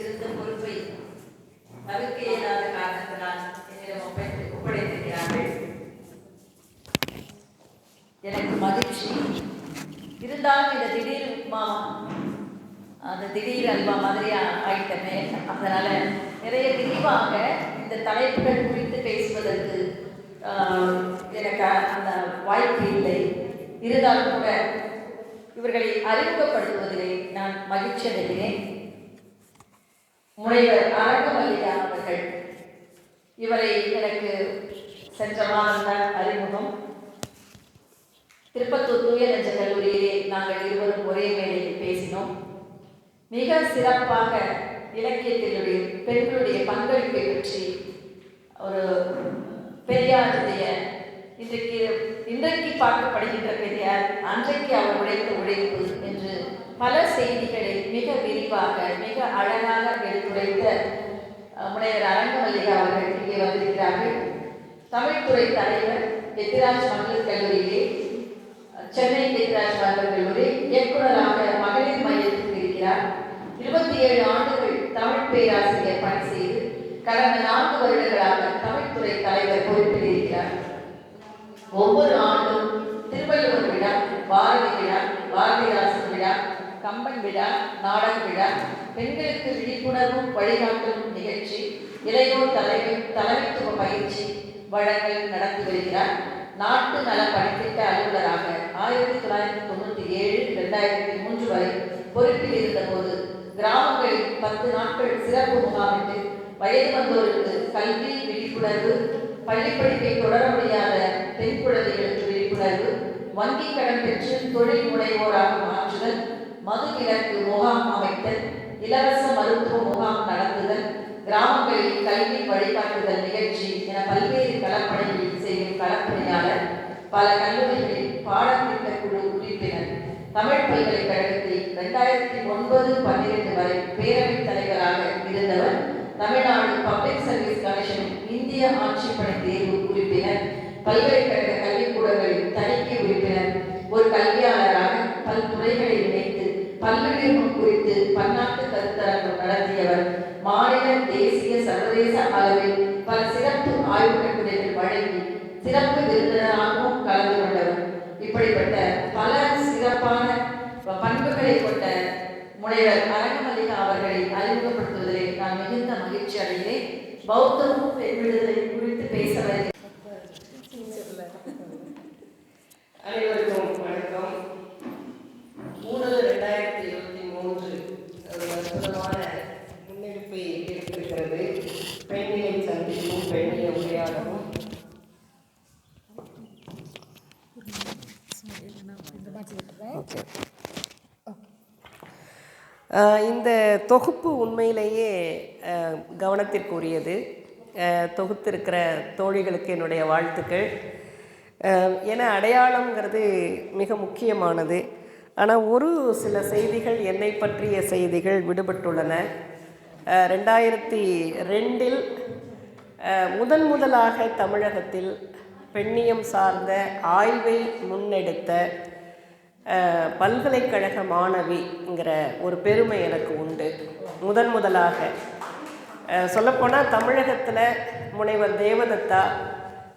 இருந்த பொறுப்பை தவிர்க்க இயலாத காரணத்தினால் என்னிடம் ஒப்படைத்திருக்கிறார்கள். எனக்கு மகிழ்ச்சி. இருந்தாலும் இந்த திடீர் உப்மா, அந்த திடீர் அல்வா மாதிரியா ஆயிட்டமே, அதனால நிறைய விரிவாக இந்த தலைப்புகள் குறித்து பேசுவதற்கு எனக்கு அந்த வாய்ப்பு இல்லை. இருந்தாலும் கூட இவர்களை அறிமுகப்படுத்துவதிலே நான் மகிழ்ச்சி அடைகிறேன். முனைவர் அரங்கமல்லிகா அவர்கள், இவரை எனக்கு சென்ற மாதம் தான் அறிமுகம். திருப்பத்தூர் தூய நெஞ்ச கல்லூரியிலே நாங்கள் இருவரும் ஒரே மேடையில் பேசினோம். மிக சிறப்பாக இலக்கியத்தினுடைய பெண்களுடைய பங்களிப்பை பற்றி ஒரு பெரியாருடைய இன்றைக்கு பார்க்கப்படுகின்ற பெரியார் அன்றைக்கு அவர் உழைத்த உழைப்பு என்று பல செய்திகளை மிக விரிவாக மிக அழகாக எடுத்துரைத்த முனைவர் அரங்கமல்லிகா அவர்கள் இங்கே வந்திருக்கிறார்கள். தமிழ்துறை தலைவர் எத்திராஜ் மகளிர் கல்லூரியிலே, சென்னை எத்திராஜ் மகளிர் கல்லூரி இயக்குநராக மகளிர் மையத்துக்கு இருக்கிறார். 27 ஆண்டுகள் தமிழ் பேராசிரியர் பணி செய்து கடந்த 4 வருடங்களாக தமிழ்துறை தலைவர் பொறுப்பில் இருக்கிறார். ஒவ்வொரு ஆண்டும் திருவள்ளுவர் விழா, பாரதி விழா, பாரதிதாசன் விழா, கம்பன் விழா, நாடக விழா, பெண்களுக்கு விழிப்புணர்வும் வழிகாட்டும் நிகழ்ச்சி, இளையோர் தலைமைத்துவ பயிற்சி வழங்கல் நடத்தி வருகிறார். நாட்டு நல பணித்திட்ட அலுவலராக 1997 2003 வரை பொறுப்பில் இருந்தபோது கிராமங்களில் 10 நாட்கள் சிறப்பு முகாமிட்டு வயது வந்தோருக்கு கல்வி விழிப்புணர்வு, பள்ளிப்படிப்பை தொடர முடியாத பெண் குழந்தைகளுக்கு விழிப்புணர்வு, வங்கி கடன் பெற்று தொழில் முனைவோராக மாற்றுதல், மது விலக்கு முகாம் அமைத்தல், இலவச மருத்துவ முகாம் நடத்துதல், கிராமங்களில் கல்வி வழிகாட்டுதல் நிகழ்ச்சி என பல்வேறு களப்பணிகளில் செய்யும் களப்பணியாளர், பல கல்லூரிகளில் பாடத்திட்ட குழு உறுப்பினர், தமிழ் பல்கலைக்கழகத்தில் 2009-12 வரை பேரவைத் தலைவராக இருந்தவர், தமிழ்நாடு பப்ளிக் சர்வீஸ் கமிஷனின் இந்திய ஆட்சிப்பணி தேர்வு உறுப்பினர், பல்கலைக்கழக கல்விக்கூடங்களில் தணிக்கை உறுப்பினர், ஒரு கல்வியாளராக பல்துறைகளை இணைத்து பல்லுயிர்மம் குறித்து பன்னாட்டு கருத்தரங்கம் நடத்தியவர், மாநில தேசிய சர்வதேச அளவில் பல சிறப்பு ஆய்வு கட்டுரைகள் வழங்கி சிறப்பு விருந்தினராகவும் கலந்து கொண்டவர். இப்படிப்பட்ட பல சிறப்பான பண்புகளை கொண்ட முனைவர் அரங்கமல்லிகா அவர்களை அறிமுகப்படுத்துவதிலே நான் மிகுந்த மகிழ்ச்சி அடைகிறேன். பௌத்தமும் பெண் விடுதலை குறித்து பேச வருகிறேன். அனைவருக்கும் வணக்கம். 3/2023 ஒரு அற்புதமான முன்னெடுப்பை எடுத்திருக்கிறது. பெண்ணிலை சந்திப்பும் பெண்ணிய உரையாடலும். இந்த தொகுப்பு உண்மையிலேயே கவனத்திற்குரியது. தொகுத்திருக்கிற தோழிகளுக்கு என்னுடைய வாழ்த்துக்கள். ஏன்னா அடையாளங்கிறது மிக முக்கியமானது. ஆனால் ஒரு சில செய்திகள், என்னை பற்றிய செய்திகள் விடுபட்டுள்ளன. 2002 முதலாக தமிழகத்தில் பெண்ணியம் சார்ந்த ஆய்வை முன்னெடுத்த பல்கலைக்கழக மாணவிங்கிற ஒரு பெருமை எனக்கு உண்டு. முதலாக சொல்லப்போனால் தமிழகத்தில் முனைவர் தேவதத்தா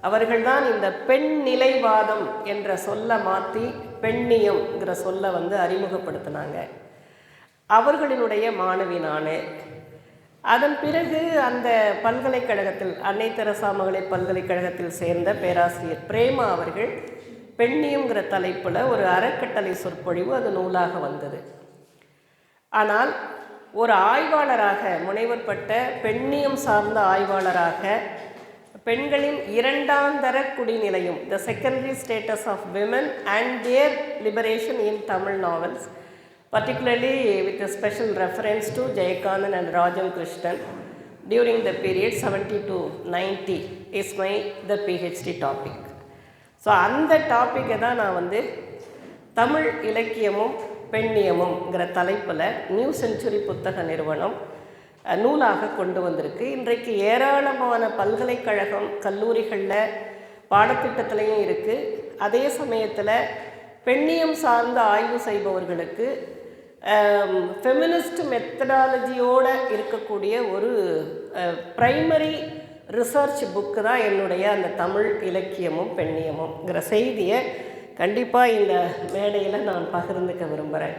அவர்கள்தான் இந்த பெண் நிலைவாதம் என்ற சொல்ல மாற்றி பெண்ணியம்ங்கிற சொல்ல அறிமுகப்படுத்தினாங்க. அவர்களினுடைய மாணவி நான். அதன் பிறகு அந்த பல்கலைக்கழகத்தில், அன்னை தெரசா மகளிர் பல்கலைக்கழகத்தில் சேர்ந்த பேராசிரியர் பிரேமா அவர்கள் பெண்ணியம்ங்கிற தலைப்பில் ஒரு அறக்கட்டளை சொற்பொழிவு, அது நூலாக வந்தது. ஆனால் ஒரு ஆய்வாளராக, முனைவர் பட்ட பெண்ணியம் சார்ந்த ஆய்வாளராக, பெண்களின் 2ஆம் தர குடிநிலையும், the secondary status of women and their liberation in Tamil novels, particularly with a special reference to Jayakanthan and Rajam Krishnan during the period 70 to 90 is the PhD topic. So அந்த டாப்பிக்கை தான் நான் தமிழ் இலக்கியமும் பெண்ணியமுங்கிற தலைப்பில் நியூ செஞ்சுரி புத்தக நிறுவனம் நூலாக கொண்டு வந்திருக்கு. இன்றைக்கு ஏராளமான பல்கலைக்கழகம் கல்லூரிகளில் பாடத்திட்டத்திலையும் இருக்குது. அதே சமயத்தில் பெண்ணியம் சார்ந்த ஆய்வு செய்பவர்களுக்கு ஃபெமினிஸ்ட் மெத்தடாலஜியோடு இருக்கக்கூடிய ஒரு ப்ரைமரி ரிசர்ச் புக்கு தான் என்னுடைய அந்த தமிழ் இலக்கியமும் பெண்ணியமும்ங்கிற செய்தியை கண்டிப்பாக இந்த மேடையில் நான் பகிர்ந்துக்க விரும்புகிறேன்.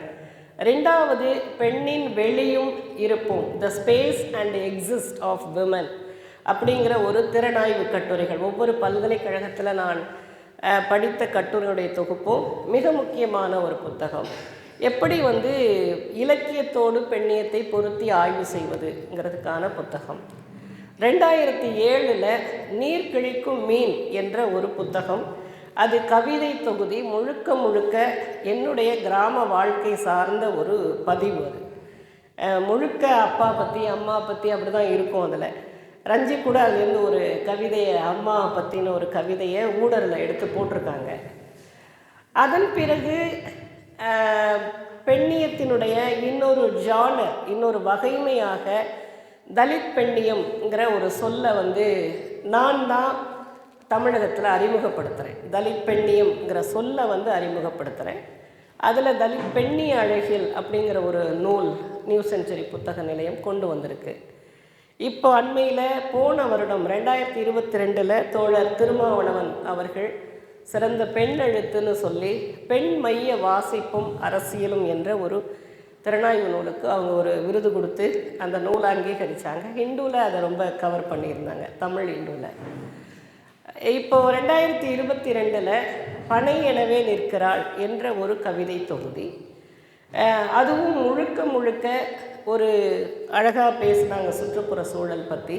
ரெண்டாவது, பெண்ணின் வெளியும் இருப்பும், the space and exist of women அப்படிங்கிற ஒரு திறனாய்வு கட்டுரைகள் ஒவ்வொரு பல்கலைக்கழகத்தில் நான் படித்த கட்டுரையுடைய தொகுப்பும் மிக முக்கியமான ஒரு புத்தகம். எப்படி இலக்கியத்தோடு பெண்ணியத்தை பொருத்தி ஆய்வு செய்வதுங்கிறதுக்கான புத்தகம். 2007 நீர் கிழிக்கும் மீன் என்ற ஒரு புத்தகம். அது கவிதை தொகுதி, முழுக்க முழுக்க என்னுடைய கிராம வாழ்க்கை சார்ந்த ஒரு பதிவு. அது முழுக்க அப்பா பற்றி அம்மா பற்றி அப்படி தான் இருக்கும். அதில் ரஞ்சி கூட அதுலேருந்து ஒரு கவிதையை, அம்மா பற்றின ஒரு கவிதையை ஊடரில் எடுத்து போட்டிருக்காங்க. அதன் பிறகு பெண்ணியத்தினுடைய இன்னொரு ஜானர், இன்னொரு வகைமையாக தலித் பெண்ணியம்ங்கிற ஒரு சொல்லை நான் தான் தமிழகத்தில் அறிமுகப்படுத்துகிறேன். தலித் பெண்ணியம்ங்கிற சொல்லை அறிமுகப்படுத்துகிறேன். அதில் தலித் பெண்ணிய அழகில் அப்படிங்கிற ஒரு நூல் நியூ செஞ்சுரி புத்தக நிலையம் கொண்டு வந்திருக்கு. இப்போ அண்மையில் போன வருடம் 2022 தோழர் திருமாவளவன் அவர்கள் சிறந்த பெண் எழுத்துன்னு சொல்லி பெண் மைய வாசிப்பும் அரசியலும் என்ற ஒரு திறனாய்வு நூலுக்கு அவங்க ஒரு விருது கொடுத்து அந்த நூலை அங்கீகரித்தாங்க. ஹிந்துவில் அதை ரொம்ப கவர் பண்ணியிருந்தாங்க, தமிழ் ஹிந்துவில். இப்போ 2022 பனை எனவே நிற்கிறாள் என்ற ஒரு கவிதை தொகுதி. அதுவும் முழுக்க முழுக்க ஒரு அழகாக பேசினாங்க சுற்றுப்புற சூழல் பற்றி.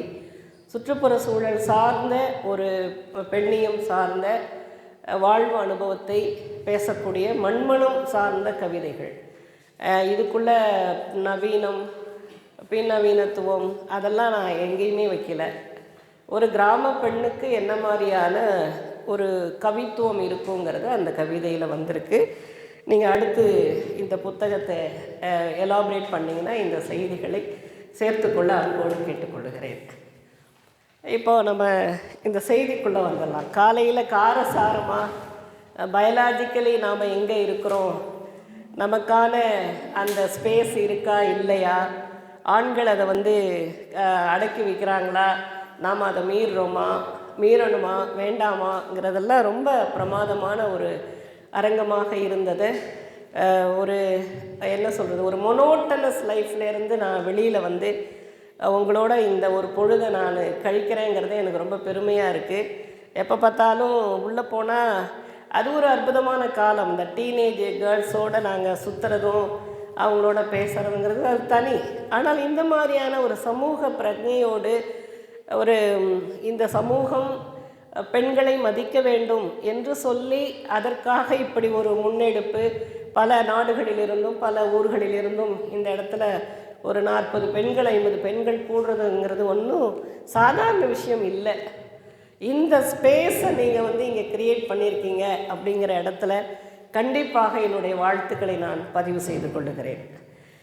சுற்றுப்புற சூழல் சார்ந்த ஒரு பெண்ணியம் சார்ந்த வாழ்வு அனுபவத்தை பேசக்கூடிய மண்மனம் சார்ந்த கவிதைகள். இதுக்குள்ள நவீனம், பின்னவீனத்துவம் அதெல்லாம் நான் எங்கேயுமே வைக்கல. ஒரு கிராம பெண்ணுக்கு என்ன மாதிரியான ஒரு கவித்துவம் இருக்குங்கிறது அந்த கவிதையில் வந்திருக்கு. நீங்கள் அடுத்து இந்த புத்தகத்தை எலாபரேட் பண்ணிங்கன்னா இந்த செய்திகளை சேர்த்துக்கொள்ள அன்போடு கேட்டுக்கொள்கிறேன். இப்போது நம்ம இந்த செய்திக்குள்ளே வந்துடலாம். காலையில் காரசாரமாக பயாலாஜிக்கலி நாம் எங்கே இருக்கிறோம், நமக்கான அந்த ஸ்பேஸ் இருக்கா இல்லையா, ஆண்கள் அதை அடக்கி வைக்கிறாங்களா, நாம் அதை மீறணுமா வேண்டாமாங்கிறதெல்லாம் ரொம்ப பிரமாதமான ஒரு அரங்கமாக இருந்தது. ஒரு என்ன சொல்கிறது, ஒரு மொனோட்டனஸ் லைஃப்லேருந்து நான் வெளியில் உங்களோட இந்த ஒரு பொழுதை நான் கழிக்கிறேங்கிறது எனக்கு ரொம்ப பெருமையாக இருக்குது. எப்போ பார்த்தாலும் உள்ளே போனால் அது ஒரு அற்புதமான காலம். இந்த டீனேஜ் கேர்ள்ஸோடு நாங்கள் சுற்றுறதும் அவங்களோட பேசுகிறதுங்கிறது அது தனி. ஆனால் இந்த மாதிரியான ஒரு சமூக பிரஜையோடு ஒரு இந்த சமூகம் பெண்களை மதிக்க வேண்டும் என்று சொல்லி அதற்காக இப்படி ஒரு முன்னெடுப்பு பல நாடுகளிலிருந்தும் பல ஊர்களிலிருந்தும் இந்த இடத்துல ஒரு 40 பெண்கள் 50 பெண்கள் கூடுறதுங்கிறது ஒன்றும் சாதாரண விஷயம் இல்லை. இந்த ஸ்பேஸை நீங்கள் இங்கே க்ரியேட் பண்ணியிருக்கீங்க அப்படிங்கிற இடத்துல கண்டிப்பாக என்னுடைய வாழ்த்துக்களை நான் பதிவு செய்து கொள்ளுகிறேன்.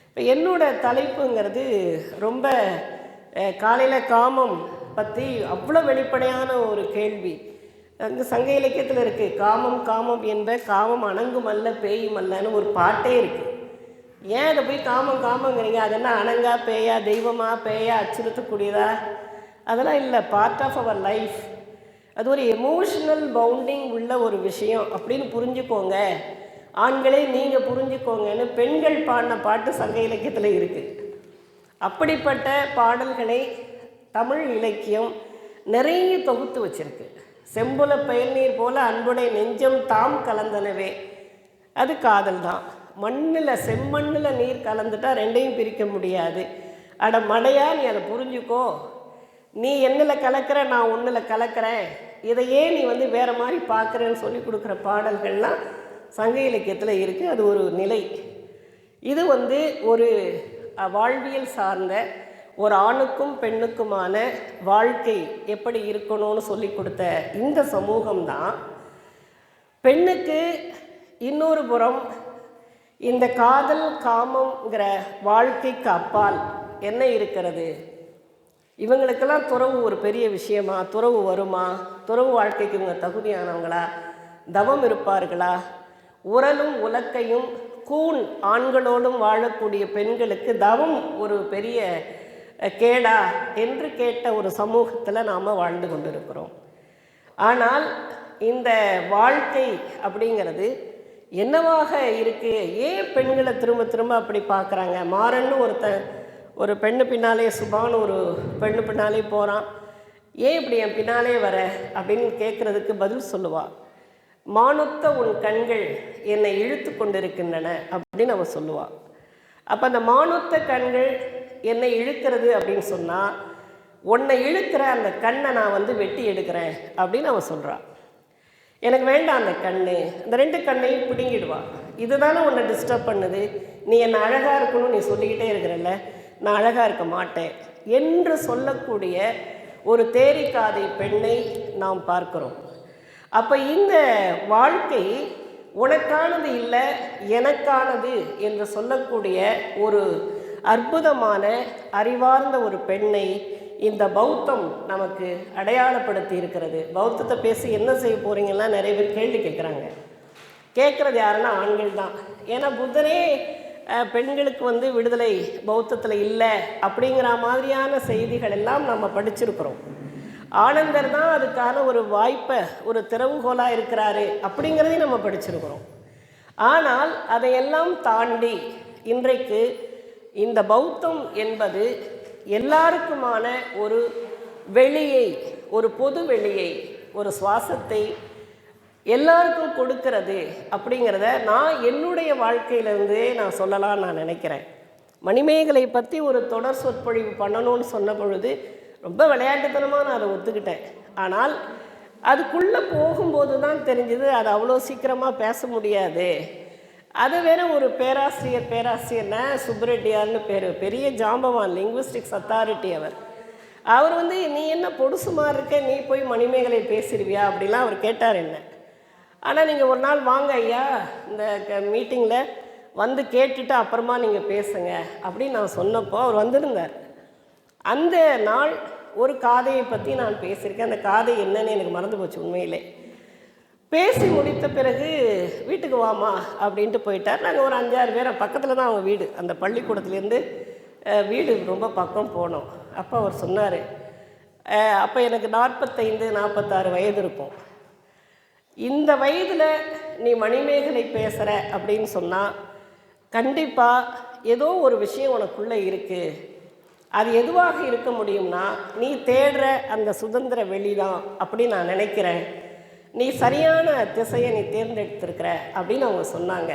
இப்போ என்னோடய தலைப்புங்கிறது ரொம்ப காலையில் காமம் பற்றி அவ்வளோ வெளிப்படையான ஒரு கேள்வி அங்கே சங்க இலக்கியத்தில் இருக்குது. காமம் காமம் என்ப காமம் அணங்கும் அல்ல பேயும் அல்லன்னு ஒரு பாட்டே இருக்குது. ஏன் அதை போய் காமம் காமங்கிறீங்க? அது என்ன அணங்கா பேயா, தெய்வமா பேயா, அச்சுறுத்தக்கூடியதா? அதெல்லாம் இல்லை. Part of our life. அது ஒரு எமோஷ்னல் பவுண்டிங் உள்ள ஒரு விஷயம் அப்படின்னு புரிஞ்சுக்கோங்க. ஆண்களே நீங்கள் புரிஞ்சுக்கோங்கன்னு பெண்கள் பாடின பாட்டு சங்க இலக்கியத்தில் இருக்குது. அப்படிப்பட்ட பாடல்களை தமிழ் இலக்கியம் நிறைய தொகுத்து வச்சிருக்கு. செம்புல பயல்நீர் போல அன்புடைய நெஞ்சம் தாம் கலந்தனவே, அது காதல் தான். செம்மண்ணில் நீர் கலந்துட்டா ரெண்டையும் பிரிக்க முடியாது. அட மடையா, நீ அதை புரிஞ்சுக்கோ, நீ என்னில் கலக்கிற, நான் ஒன்றில் கலக்கிறேன், இதையே நீ வேறு மாதிரி பார்க்குறேன்னு சொல்லி கொடுக்குற பாடல்கள்லாம் சங்க இலக்கியத்தில் இருக்குது. அது ஒரு நிலை. இது ஒரு வாழ்வியல் சார்ந்த ஒரு ஆணுக்கும் பெண்ணுக்குமான வாழ்க்கை எப்படி இருக்கணும்னு சொல்லி கொடுத்த இந்த சமூகம்தான் பெண்ணுக்கு இன்னொரு புறம் இந்த காதல் காமங்கிற வாழ்க்கைக்கு அப்பால் என்ன இருக்கிறது, இவங்களுக்கெல்லாம் துறவு ஒரு பெரிய விஷயமா, துறவு வருமா, துறவு வாழ்க்கைக்கு இவங்க தகுதியானவங்களா, தவம் இருப்பார்களா, உரலும் உலக்கையும் கூன் ஆண்களோடும் வாழக்கூடிய பெண்களுக்கு தவம் ஒரு பெரிய கேடா என்று கேட்ட ஒரு சமூகத்தில் நாம் வாழ்ந்து கொண்டிருக்கிறோம். ஆனால் இந்த வாழ்க்கை அப்படிங்கிறது என்னவாக இருக்குது? ஏன் பெண்களை திரும்ப திரும்ப அப்படி பார்க்குறாங்க? மாறன்னு ஒரு பெண்ணு பின்னாலே, சுபான்னு ஒரு பெண்ணு பின்னாலே போகிறான், ஏன் இப்படி என் பின்னாலே வர அப்படின்னு கேட்குறதுக்கு பதில் சொல்லுவாள். மானொத்த உன் கண்கள் என்னை இழுத்து கொண்டிருக்கின்றன அப்படின்னு அவள் சொல்லுவாள். அப்போ அந்த மானொத்த கண்கள் என்னை இழுக்கிறது அப்படின்னு சொன்னால், உன்னை இழுக்கிற அந்த கண்ணை நான் வெட்டி எடுக்கிறேன் அப்படின்னு அவள் சொல்கிறாள். எனக்கு வேண்டாம் அந்த கண், அந்த 2 கண்ணையும் பிடுங்கிடுவாள். இதுதானே உன்னை டிஸ்டர்ப் பண்ணுது, நீ என்னை அழகாக இருக்கணும்னு நீ சொல்லிக்கிட்டே இருக்கிறல்ல, நான் அழகாக இருக்க மாட்டேன் என்று சொல்லக்கூடிய ஒரு தேரிக்காதை பெண்ணை நாம் பார்க்கிறோம். அப்போ இந்த வாழ்க்கை உனக்கானது இல்லை, எனக்கானது என்று சொல்லக்கூடிய ஒரு அற்புதமான அறிவார்ந்த ஒரு பெண்ணை இந்த பௌத்தம் நமக்கு அடையாளப்படுத்தி இருக்கிறது. பௌத்தத்தை பேசி என்ன செய்ய போகிறீங்கன்னா நிறைய பேர் கேள்வி கேட்குறாங்க. கேட்குறது யாருன்னா ஆண்கள் தான். ஏன்னா புத்தரே பெண்களுக்கு விடுதலை பௌத்தத்தில் இல்லை அப்படிங்கிற மாதிரியான செய்திகள் எல்லாம் நம்ம படிச்சிருக்கிறோம். ஆனந்தர் தான் அதுக்கான ஒரு வாய்ப்பை, ஒரு திறவுகோலாக இருக்கிறாரு அப்படிங்கிறதையும் நம்ம படிச்சிருக்கிறோம். ஆனால் அதையெல்லாம் தாண்டி இன்றைக்கு இந்த பௌத்தம் என்பது எல்லாருக்குமான ஒரு வெளியை, ஒரு பொது வெளியை, ஒரு சுவாசத்தை எல்லாருக்கும் கொடுக்கிறது அப்படிங்கிறத நான் என்னுடைய வாழ்க்கையிலேருந்தே நான் சொல்லலாம்னு நான் நினைக்கிறேன். மணிமேகலை பற்றி ஒரு தொடர் சொற்பொழிவு பண்ணணும்னு சொன்ன பொழுது ரொம்ப விளையாட்டுத்தனமாக நான் அதை ஒத்துக்கிட்டேன். ஆனால் அதுக்குள்ளே போகும்போது தான் தெரிஞ்சது அது அவ்வளோ சீக்கிரமாக பேச முடியாது. அது வேறு ஒரு பேராசிரியர்னா சுப்ரெட்டியார்னு பேர், பெரிய ஜாம்பவான், லிங்குவிஸ்டிக்ஸ் அத்தாரிட்டி அவர் நீ என்ன பொடுசுமா இருக்க, நீ போய் மணிமேகலை பேசிடுவியா அப்படிலாம் அவர் கேட்டார் என்ன. ஆனால் நீங்கள் ஒரு நாள் வாங்க ஐயா, இந்த மீட்டிங்கில் கேட்டுட்டு அப்புறமா நீங்கள் பேசுங்க அப்படின்னு நான் சொன்னப்போ அவர் வந்திருந்தார். அந்த நாள் ஒரு காதையை பற்றி நான் பேசியிருக்கேன். அந்த காதை என்னன்னு எனக்கு மறந்து போச்சு உண்மையிலே. பேசி முடித்த பிறகு வீட்டுக்கு வாமா அப்படின்ட்டு போயிட்டார். நாங்கள் ஒரு 5-6 பேர், பக்கத்தில் தான் அவங்க வீடு, அந்த பள்ளிக்கூடத்துலேருந்து வீடு ரொம்ப பக்கம் போனோம். அப்போ அவர் சொன்னார், அப்போ எனக்கு 45-46 வயது இருக்கும். இந்த வயதில் நீ மணிமேகலை பேசுகிற அப்படின்னு சொன்னால் கண்டிப்பாக ஏதோ ஒரு விஷயம் உனக்குள்ளே இருக்குது. அது எதுவாக இருக்க முடியும்னா நீ தேடுற அந்த சுதந்திர வெளி தான் அப்படின்னு நான் நினைக்கிறேன். நீ சரியான திசையை நீ தேர்ந்தெடுத்திருக்கிற அப்படின்னு அவங்க சொன்னாங்க.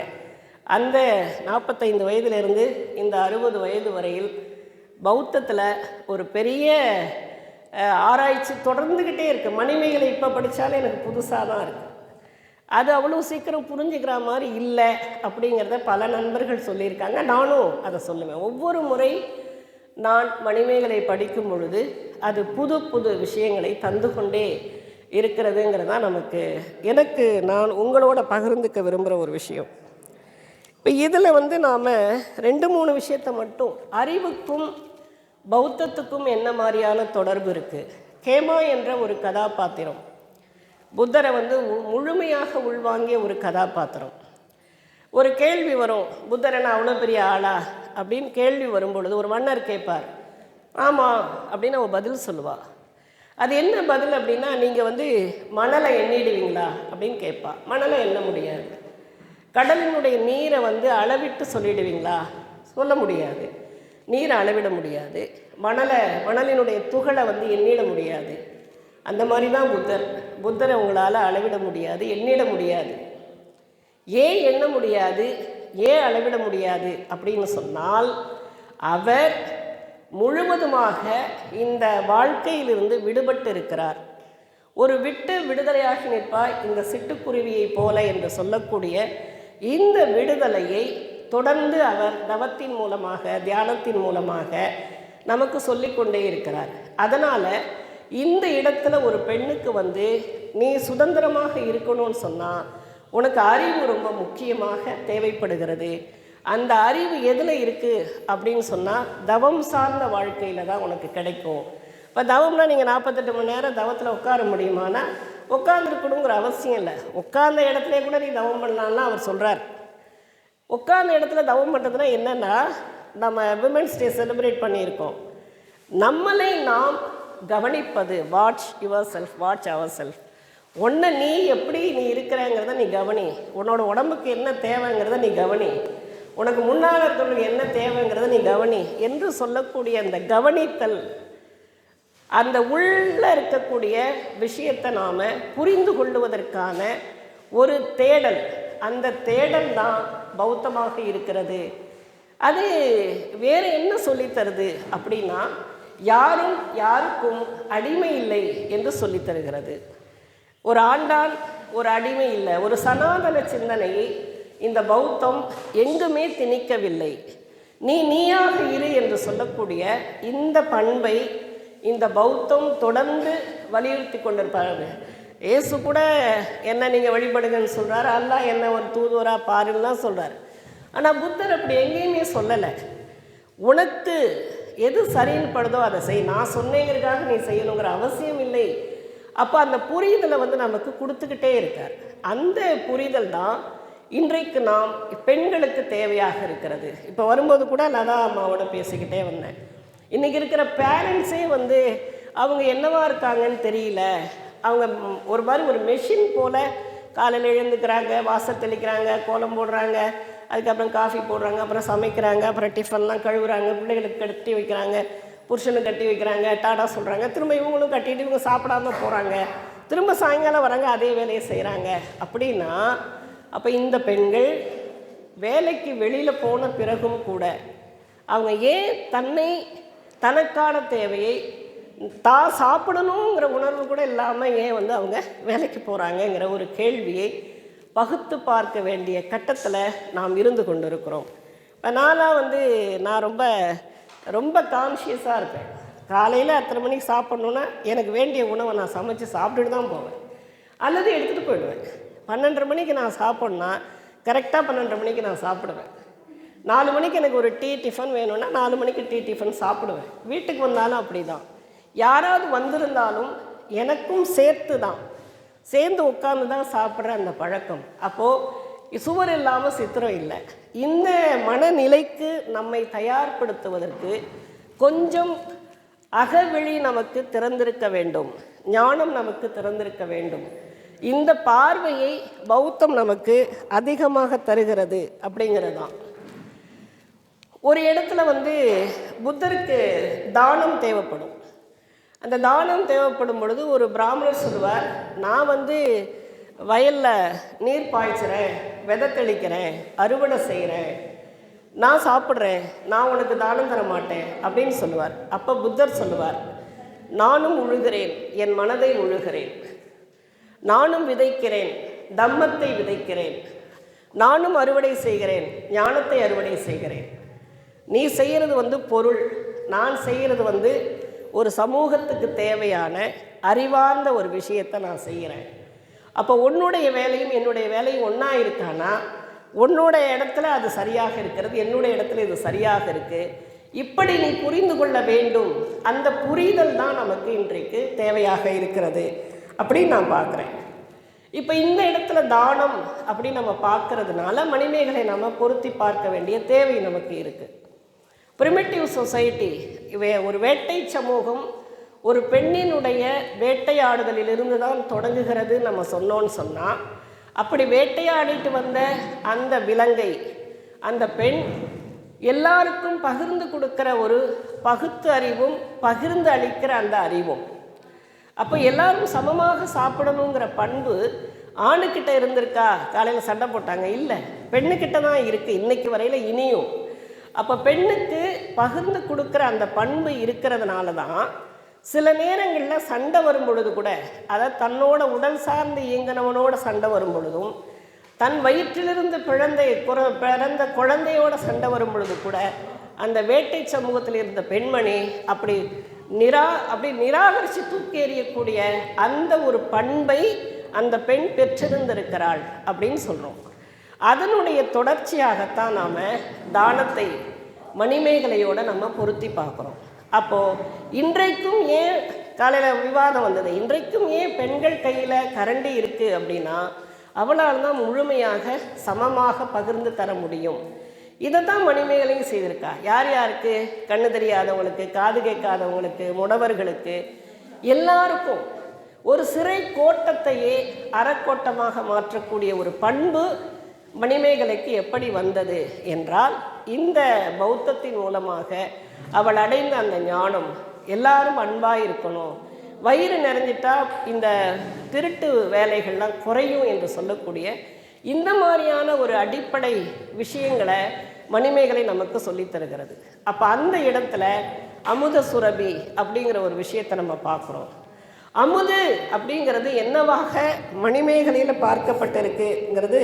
அந்த 45 வயதிலிருந்து இந்த 60 வயது வரையில் பௌத்தத்தில் ஒரு பெரிய ஆராய்ச்சி தொடர்ந்துக்கிட்டே இருக்குது. மணிமேகலை இப்போ படித்தாலே எனக்கு புதுசாக தான் இருக்குது. அது அவ்வளோ சீக்கிரம் புரிஞ்சுக்கிற மாதிரி இல்லை அப்படிங்கிறத பல நண்பர்கள் சொல்லியிருக்காங்க. நானும் அதை சொல்லுவேன். ஒவ்வொரு முறை நான் மணிமேகலை படிக்கும் பொழுது அது புது புது விஷயங்களை தந்து கொண்டே இருக்கிறதுங்கிறது தான் எனக்கு நான் உங்களோட பகிர்ந்துக்க விரும்புகிற ஒரு விஷயம். இப்போ இதில் நாம் 2-3 விஷயத்தை மட்டும், அறிவுக்கும் பௌத்தத்துக்கும் என்ன மாதிரியான தொடர்பு இருக்குது. கேமா என்ற ஒரு கதாபாத்திரம் புத்தரை முழுமையாக உள்வாங்கிய ஒரு கதாபாத்திரம். ஒரு கேள்வி வரும், புத்தரை நான் அவ்வளோ பெரிய ஆளா அப்படின்னு கேள்வி வரும்பொழுது ஒரு மன்னர் கேட்பார். ஆமாம் அப்படின்னு அவள் பதில் சொல்லுவாள். அது என்ன பதில் அப்படின்னா, நீங்கள் மணலை எண்ணிடுவீங்களா அப்படின்னு கேட்பா. மணலை எண்ண முடியாது. கடலினுடைய நீரை அளவிட்டு சொல்லிடுவீங்களா? சொல்ல முடியாது. நீரை அளவிட முடியாது. மணலினுடைய துகளை எண்ணிட முடியாது. அந்த மாதிரி தான் புத்தரை உங்களால் அளவிட முடியாது, எண்ணிட முடியாது. ஏன் எண்ண முடியாது, ஏன் அளவிட முடியாது அப்படின்னு சொன்னால், அவர் முழுவதுமாக இந்த வாழ்க்கையிலிருந்து விடுபட்டு இருக்கிறார். ஒரு விடுதலையாகி நிற்பாய் இந்த சிட்டுக்குருவியை போல என்று சொல்லக்கூடிய இந்த விடுதலையை தொடர்ந்து அவர் தவத்தின் மூலமாக, தியானத்தின் மூலமாக நமக்கு சொல்லிக்கொண்டே இருக்கிறார். அதனால் இந்த இடத்துல ஒரு பெண்ணுக்கு நீ சுதந்திரமாக இருக்கணும்னு சொன்னால் உனக்கு அறிவு ரொம்ப முக்கியமாக தேவைப்படுகிறது. அந்த அறிவு எதில் இருக்குது அப்படின்னு சொன்னால் தவம் சார்ந்த வாழ்க்கையில் தான் உனக்கு கிடைக்கும். இப்போ தவம்னா நீங்கள் 48 மணி நேரம் தவத்தில் உட்கார முடியுமானா உட்காந்துருக்கணுங்கிற அவசியம் இல்லை. உட்கார்ந்த இடத்துல கூட நீ தவம் பண்ணலான்னா அவர் சொல்கிறார். உட்கார்ந்த இடத்துல தவம் பண்ணுறதுனா என்னென்னா, நம்ம விமென்ஸ் டே செலிப்ரேட் பண்ணியிருக்கோம். நம்மளை நாம் கவனிப்பது, watch yourself, watch ourself. ஒன்று நீ எப்படி நீ இருக்கிறங்கிறத நீ கவனி, உன்னோட உடம்புக்கு என்ன தேவைங்கிறத நீ கவனி, உனக்கு முன்னால் இருக்கிறவங்களுக்கு என்ன தேவைங்கிறத நீ கவனி என்று சொல்லக்கூடிய அந்த கவனித்தல், அந்த உள்ள இருக்கக்கூடிய விஷயத்தை நாம் புரிந்து கொள்வதற்கான ஒரு தேடல், அந்த தேடல் தான் பௌத்தமாக இருக்கிறது. அது வேறு என்ன சொல்லித்தருது அப்படின்னா, யாரும் யாருக்கும் அடிமை இல்லை என்று சொல்லித்தருகிறது. ஒரு ஆண்டான் ஒரு அடிமை இல்லை. ஒரு சனாதன சிந்தனையை இந்த பௌத்தம் எங்குமே திணிக்கவில்லை. நீ நீயாக இரு என்று சொல்லக்கூடிய இந்த பண்பை இந்த பௌத்தம் தொடர்ந்து வலியுறுத்தி கொண்டிருப்பாங்க. இயேசு கூட என்ன நீங்கள் வழிபடுங்கன்னு சொல்கிறார், அல்லாஹ் என்ன ஒரு தூதுவராக பாருன்னு தான் சொல்கிறார். ஆனால் புத்தர் அப்படி எங்கேயுமே சொல்லலை. உனக்கு எது சரின்னு படுதோ அதை செய், நான் சொன்னேங்கிறதுக்காக நீ செய்யணுங்கிற அவசியம் இல்லை. அப்போ அந்த புரிதலை நமக்கு கொடுத்துக்கிட்டே இருக்கார். அந்த புரிதல் தான் இன்றைக்கு நாம் பெண்களுக்கு தேவையாக இருக்கிறது. இப்போ வரும்போது கூட லதா அம்மாவோட பேசிக்கிட்டே வந்தேன். இன்றைக்கி இருக்கிற பேரண்ட்ஸே அவங்க என்னவா இருக்காங்கன்னு தெரியல. அவங்க ஒரு மாதிரி ஒரு மெஷின் போல் காலையில் எழுந்துக்கிறாங்க, வாசல் தெளிக்கிறாங்க, கோலம் போடுறாங்க, அதுக்கப்புறம் காஃபி போடுறாங்க, அப்புறம் சமைக்கிறாங்க, அப்புறம் டிஃபன்லாம் கழுவுறாங்க, பிள்ளைகளுக்கு கட்டி வைக்கிறாங்க, புருஷனுக்கு கட்டி வைக்கிறாங்க, டாடா சொல்கிறாங்க, திரும்ப இவங்களும் கட்டிட்டு இவங்க சாப்பிடாம போகிறாங்க, திரும்ப சாயங்காலம் வராங்க, அதே வேலையை செய்கிறாங்க. அப்படின்னா அப்போ இந்த பெண்கள் வேலைக்கு வெளியில் போன பிறகும் கூட அவங்க ஏன் தனக்கான தேவையை தான் சாப்பிடணுங்கிற உணர்வு கூட இல்லாமல் ஏன் அவங்க வேலைக்கு போகிறாங்கங்கிற ஒரு கேள்வியை பகுத்து பார்க்க வேண்டிய கட்டத்தில் நாம் இருந்து கொண்டு இருக்கிறோம். இப்போ நான் ரொம்ப ரொம்ப கான்ஷியஸாக இருப்பேன். காலையில் அத்தனை மணிக்கு சாப்பிட்ணுன்னா எனக்கு வேண்டிய உணவை நான் சமைச்சு சாப்பிட்டுட்டு தான் போவேன், அல்லது எடுத்துகிட்டு போயிடுவேன். 12:30 மணிக்கு நான் சாப்பிட்னா கரெக்டாக 12:30 மணிக்கு நான் சாப்பிடுவேன். 4 மணிக்கு எனக்கு ஒரு டீ டிஃபன் வேணும்னா 4 மணிக்கு டீ டிஃபன் சாப்பிடுவேன். வீட்டுக்கு வந்தாலும் அப்படி தான். யாராவது வந்திருந்தாலும் எனக்கும் சேர்ந்து உட்காந்து தான் சாப்பிட்ற அந்த பழக்கம். அப்போது சுவர் இல்லாமல் சித்திரம் இல்லை. இந்த மனநிலைக்கு நம்மை தயார்படுத்துவதற்கு கொஞ்சம் அகவெளி நமக்கு திறந்திருக்க வேண்டும், ஞானம் நமக்கு திறந்திருக்க வேண்டும். இந்த பார்வையை பௌத்தம் நமக்கு அதிகமாக தருகிறது அப்படிங்கிறது தான். ஒரு இடத்துல புத்தருக்கு தானம் தேவைப்படும். அந்த தானம் தேவைப்படும் பொழுது ஒரு பிராமணர் சொல்லுவார், நான் வயலில் நீர் பாய்ச்சுறேன், விதை தெளிக்கிறேன், அறுவடை செய்கிறேன், நான் சாப்பிட்றேன், நான் உனக்கு தானம் தர மாட்டேன் அப்படின்னு சொல்லுவார். அப்போ புத்தர் சொல்லுவார், நானும் உழுகிறேன், என் மனதை உழுகிறேன், நானும் விதைக்கிறேன், தம்மத்தை விதைக்கிறேன், நானும் அறுவடை செய்கிறேன், ஞானத்தை அறுவடை செய்கிறேன். நீ செய்கிறது பொருள், நான் செய்கிறது ஒரு சமூகத்துக்கு தேவையான அறிவார்ந்த ஒரு விஷயத்தை நான் செய்கிறேன். அப்போ உன்னுடைய வேலையும் என்னுடைய வேலையும் ஒன்றா இருக்கானா, உன்னோட இடத்துல அது சரியாக இருக்கிறது, என்னுடைய இடத்துல இது சரியாக இருக்குது, இப்படி நீ புரிந்து கொள்ள வேண்டும். அந்த புரிதல் தான் நமக்கு இன்றைக்கு தேவையாக இருக்கிறது அப்படின்னு நான் பார்க்குறேன். இப்போ இந்த இடத்துல தானம் அப்படின்னு நம்ம பார்க்கறதுனால மணிமேகலை நம்ம பொருத்தி பார்க்க வேண்டிய தேவை நமக்கு இருக்குது. பிரிமிட்டிவ் சொசைட்டி, ஒரு வேட்டை சமூகம் ஒரு பெண்ணினுடைய வேட்டையாடுதலிலிருந்து தான் தொடங்குகிறது நம்ம சொன்னோன்னு சொன்னால், அப்படி வேட்டையாடிட்டு வந்த அந்த விலங்கை அந்த பெண் எல்லாருக்கும் பகிர்ந்து கொடுக்குற ஒரு பகுத்து அறிவும் பகிர்ந்து அளிக்கிற அந்த அறிவும். அப்போ எல்லாரும் சமமாக சாப்பிடணுங்கிற பண்பு ஆணுக்கிட்ட இருந்திருக்கா? காலையில் சண்டை போட்டாங்க, இல்லை, பெண்ணுக்கிட்ட தான் இருக்குது இன்னைக்கு வரையில், இனியும். அப்போ பெண்ணுக்கு பகிர்ந்து கொடுக்குற அந்த பண்பு இருக்கிறதுனால தான் சில நேரங்களில் சண்டை வரும் பொழுது கூட, அதாவது தன்னோட உடல் சார்ந்து இயங்கினவனோட சண்டை வரும் பொழுதும், தன் வயிற்றிலிருந்து பிறந்த குழந்தையோட சண்டை வரும் பொழுது கூட அந்த வேட்டை சமூகத்தில் இருந்த பெண்மணி அப்படி நிராகரித்து தூக்கி எறியக்கூடிய அந்த ஒரு பண்பை அந்த பெண் பெற்றிருந்திருக்கிறாள் அப்படின்னு சொல்கிறோம். அதனுடைய தொடர்ச்சியாகத்தான் நாம் தானத்தை மணிமேகலையோடு நம்ம பொருத்தி பார்க்குறோம். அப்போது இன்றைக்கும் ஏன் காலையில் விவாதம் வந்தது, இன்றைக்கும் ஏன் பெண்கள் கையில் கரண்டி இருக்குது அப்படின்னா, அவளால் தான் முழுமையாக சமமாக பகிர்ந்து தர முடியும். இதை தான் மணிமேகலையும் செய்திருக்கா. யார் யாருக்கு? கண்ணு தெரியாதவங்களுக்கு, காது கேட்காதவங்களுக்கு, முடவர்களுக்கு, எல்லாருக்கும் ஒரு சிறை கோட்டத்தையே அறக்கோட்டமாக மாற்றக்கூடிய ஒரு பண்பு மணிமேகலைக்கு எப்படி வந்தது என்றால், இந்த பௌத்தத்தின் மூலமாக அவள் அடைந்த அந்த ஞானம், எல்லாரும் அன்பாக இருக்கணும், வயிறு நிறைஞ்சிட்டா இந்த திருட்டு வேலைகள்லாம் குறையும் என்று சொல்லக்கூடிய இந்த மாதிரியான ஒரு அடிப்படை விஷயங்களை மணிமேகலை நமக்கு சொல்லித் தருகிறது. அப்போ அந்த இடத்துல அமுத சுரபி அப்படிங்கிற ஒரு விஷயத்தை நம்ம பார்க்குறோம். அமுது அப்படிங்கிறது என்னவாக மணிமேகலையில் பார்க்கப்பட்டிருக்குங்கிறது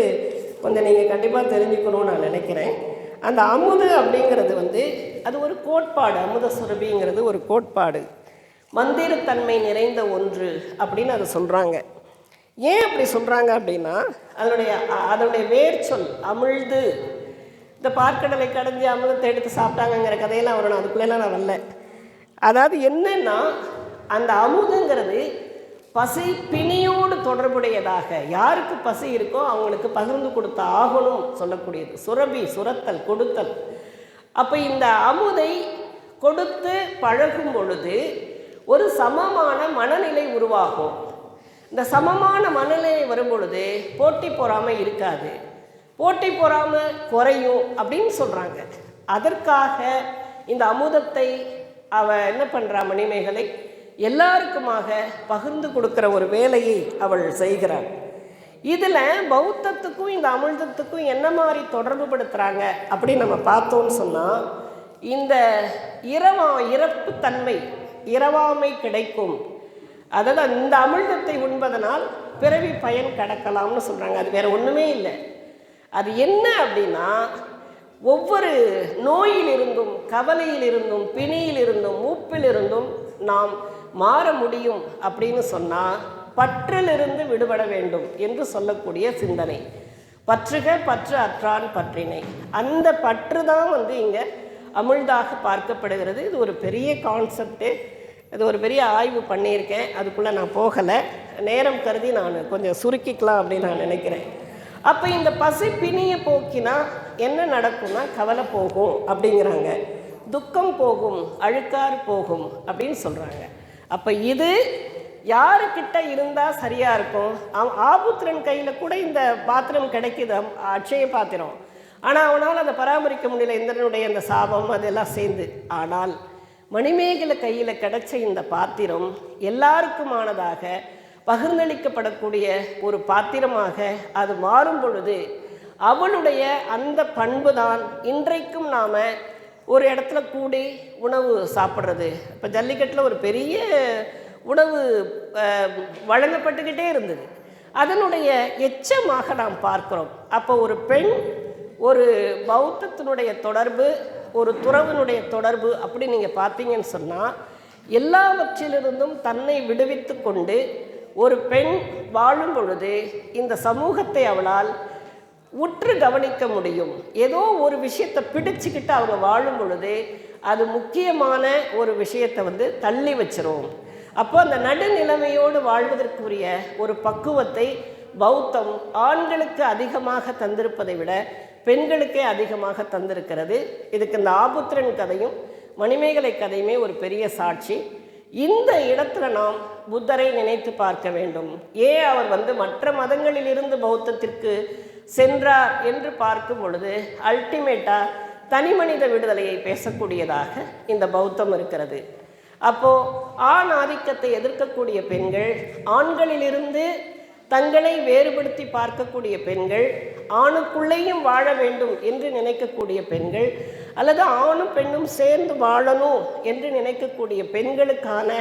கொஞ்சம் நீங்கள் கண்டிப்பாக தெரிஞ்சுக்கணும்னு நான் நினைக்கிறேன். அந்த அமுது அப்படிங்கிறது அது ஒரு கோட்பாடு. அமுத சுரபிங்கிறது ஒரு கோட்பாடு, மந்திரத்தன்மை நிறைந்த ஒன்று அப்படின்னு அதை சொல்கிறாங்க. ஏன் அப்படி சொல்கிறாங்க அப்படின்னா, அதனுடைய வேர் சொல் அமிழ்து. இந்த பார்க்கடலை கடைஞ்சி அமுதத்தை எடுத்து சாப்பிட்டாங்கங்கிற கதையெல்லாம் வரணும், அதுக்குள்ளெல்லாம் நான் வரல. அதாவது என்னன்னா, அந்த அமுதுங்கிறது பசி பிணியோடு தொடர்புடையதாக, யாருக்கு பசி இருக்கோ அவங்களுக்கு பகிர்ந்து கொடுத்த ஆகணும் சொல்லக்கூடியது. சுரபி, சுரத்தல், கொடுத்தல். அப்போ இந்த அமுதை கொடுத்து பழகும் பொழுது ஒரு சமமான மனநிலை உருவாகும். இந்த சமமான மனநிலை வரும் பொழுது போட்டி பொறாமை இருக்காது, போட்டி பொறாமை குறையும் அப்படின்னு சொல்கிறாங்க. அதற்காக இந்த அமுதத்தை என்ன பண்ணுறா மணிமேகலை, எல்லாருக்குமாக பகிர்ந்து கொடுக்குற ஒரு வேலையை அவள் செய்கிறாள். இதில் பௌத்தத்துக்கும் இந்த அமிர்தத்துக்கும் என்ன மாதிரி தொடர்பு படுத்துகிறாங்க அப்படின்னு நம்ம பார்த்தோன்னு சொன்னால், இந்த இறப்பு தன்மை, இரவாமை கிடைக்கும். அதாவது இந்த அமிர்தத்தை உண்பதனால் பிறவி பயன் கிடக்கலாம்னு சொல்கிறாங்க. அது வேறு ஒன்றுமே இல்லை. அது என்ன அப்படின்னா, ஒவ்வொரு நோயிலிருந்தும், கவலையிலிருந்தும், பிணியிலிருந்தும், மூப்பிலிருந்தும் நாம் மாற முடியும் அப்படின்னு சொன்னால் பற்றிலிருந்து விடுபட வேண்டும் என்று சொல்லக்கூடிய சிந்தனை. பற்றுக பற்று அற்றான் பற்றினை. அந்த பற்று தான் இங்கே அமிழ்தாக பார்க்கப்படுகிறது. இது ஒரு பெரிய கான்செப்டு. இது ஒரு பெரிய ஆய்வு பண்ணியிருக்கேன், அதுக்குள்ளே நான் போகலை. நேரம் கருதி நான் கொஞ்சம் சுருக்கிக்கலாம் அப்படின்னு நான் நினைக்கிறேன். அப்போ இந்த பசி பிணியை போக்கினா என்ன நடக்கும்னா, கவலை போகும் அப்படிங்கிறாங்க, துக்கம் போகும், அழுக்காறு போகும் அப்படின்னு சொல்கிறாங்க. அப்போ இது யாருக்கிட்ட இருந்தால் சரியாக இருக்கும்? ஆபுத்திரன் கையில் கூட இந்த பாத்திரம் கிடைக்கிது, அட்சய பாத்திரம். ஆனால் அவனால் அதை பராமரிக்க முடியல, இந்திரனுடைய அந்த சாபம் அதெல்லாம் சேர்ந்து. ஆனால் மணிமேகலை கையில் கிடைச்ச இந்த பாத்திரம் எல்லாருக்குமானதாக பகிர்ந்தளிக்கப்படக்கூடிய ஒரு பாத்திரமாக அது மாறும் பொழுது அவளுடைய அந்த பண்பு தான் இன்றைக்கும் நாம் ஒரு இடத்துல கூடி உணவு சாப்பிட்றது. இப்போ ஜல்லிக்கட்டில் ஒரு பெரிய உணவு வழங்கப்பட்டுக்கிட்டே இருந்தது, அதனுடைய எச்சமாக நாம் பார்க்கிறோம். அப்போ ஒரு பெண், ஒரு பௌத்தத்தினுடைய தொடர்பு, ஒரு துறவினுடைய தொடர்பு அப்படி நீங்கள் பார்த்தீங்கன்னு சொன்னால், எல்லாவற்றிலிருந்தும் தன்னை விடுவித்து கொண்டு ஒரு பெண் வாழும் பொழுது இந்த சமூகத்தை அவளால் உற்று கவனிக்க முடியும். ஏதோ ஒரு விஷயத்தை பிடிச்சிக்கிட்டு அவங்க வாழும் பொழுது அது முக்கியமான ஒரு விஷயத்தை தள்ளி வச்சிரும். அப்போ அந்த நடுநிலைமையோடு வாழ்வதற்குரிய ஒரு பக்குவத்தை பௌத்தம் ஆண்களுக்கு அதிகமாக தந்திருப்பதை விட பெண்களுக்கே அதிகமாக தந்திருக்கிறது. இதுக்கு இந்த ஆபுத்திரன் கதையும் மணிமேகலை கதையுமே ஒரு பெரிய சாட்சி. இந்த இடத்துல நாம் புத்தரை நினைத்து பார்க்க வேண்டும். ஏன் அவர் மற்ற மதங்களில் இருந்து பௌத்தத்திற்கு சென்றார் என்று பார்க்கும் பொழுது அல்டிமேட்டாக தனி மனித விடுதலையை பேசக்கூடியதாக இந்த பௌத்தம் இருக்கிறது. அப்போது ஆண் ஆதிக்கத்தை எதிர்க்கக்கூடிய பெண்கள், ஆண்களிலிருந்து தங்களை வேறுபடுத்தி பார்க்கக்கூடிய பெண்கள், ஆணுக்குள்ளேயும் வாழ வேண்டும் என்று நினைக்கக்கூடிய பெண்கள், அல்லது ஆணும் பெண்ணும் சேர்ந்து வாழணும் என்று நினைக்கக்கூடிய பெண்களுக்கான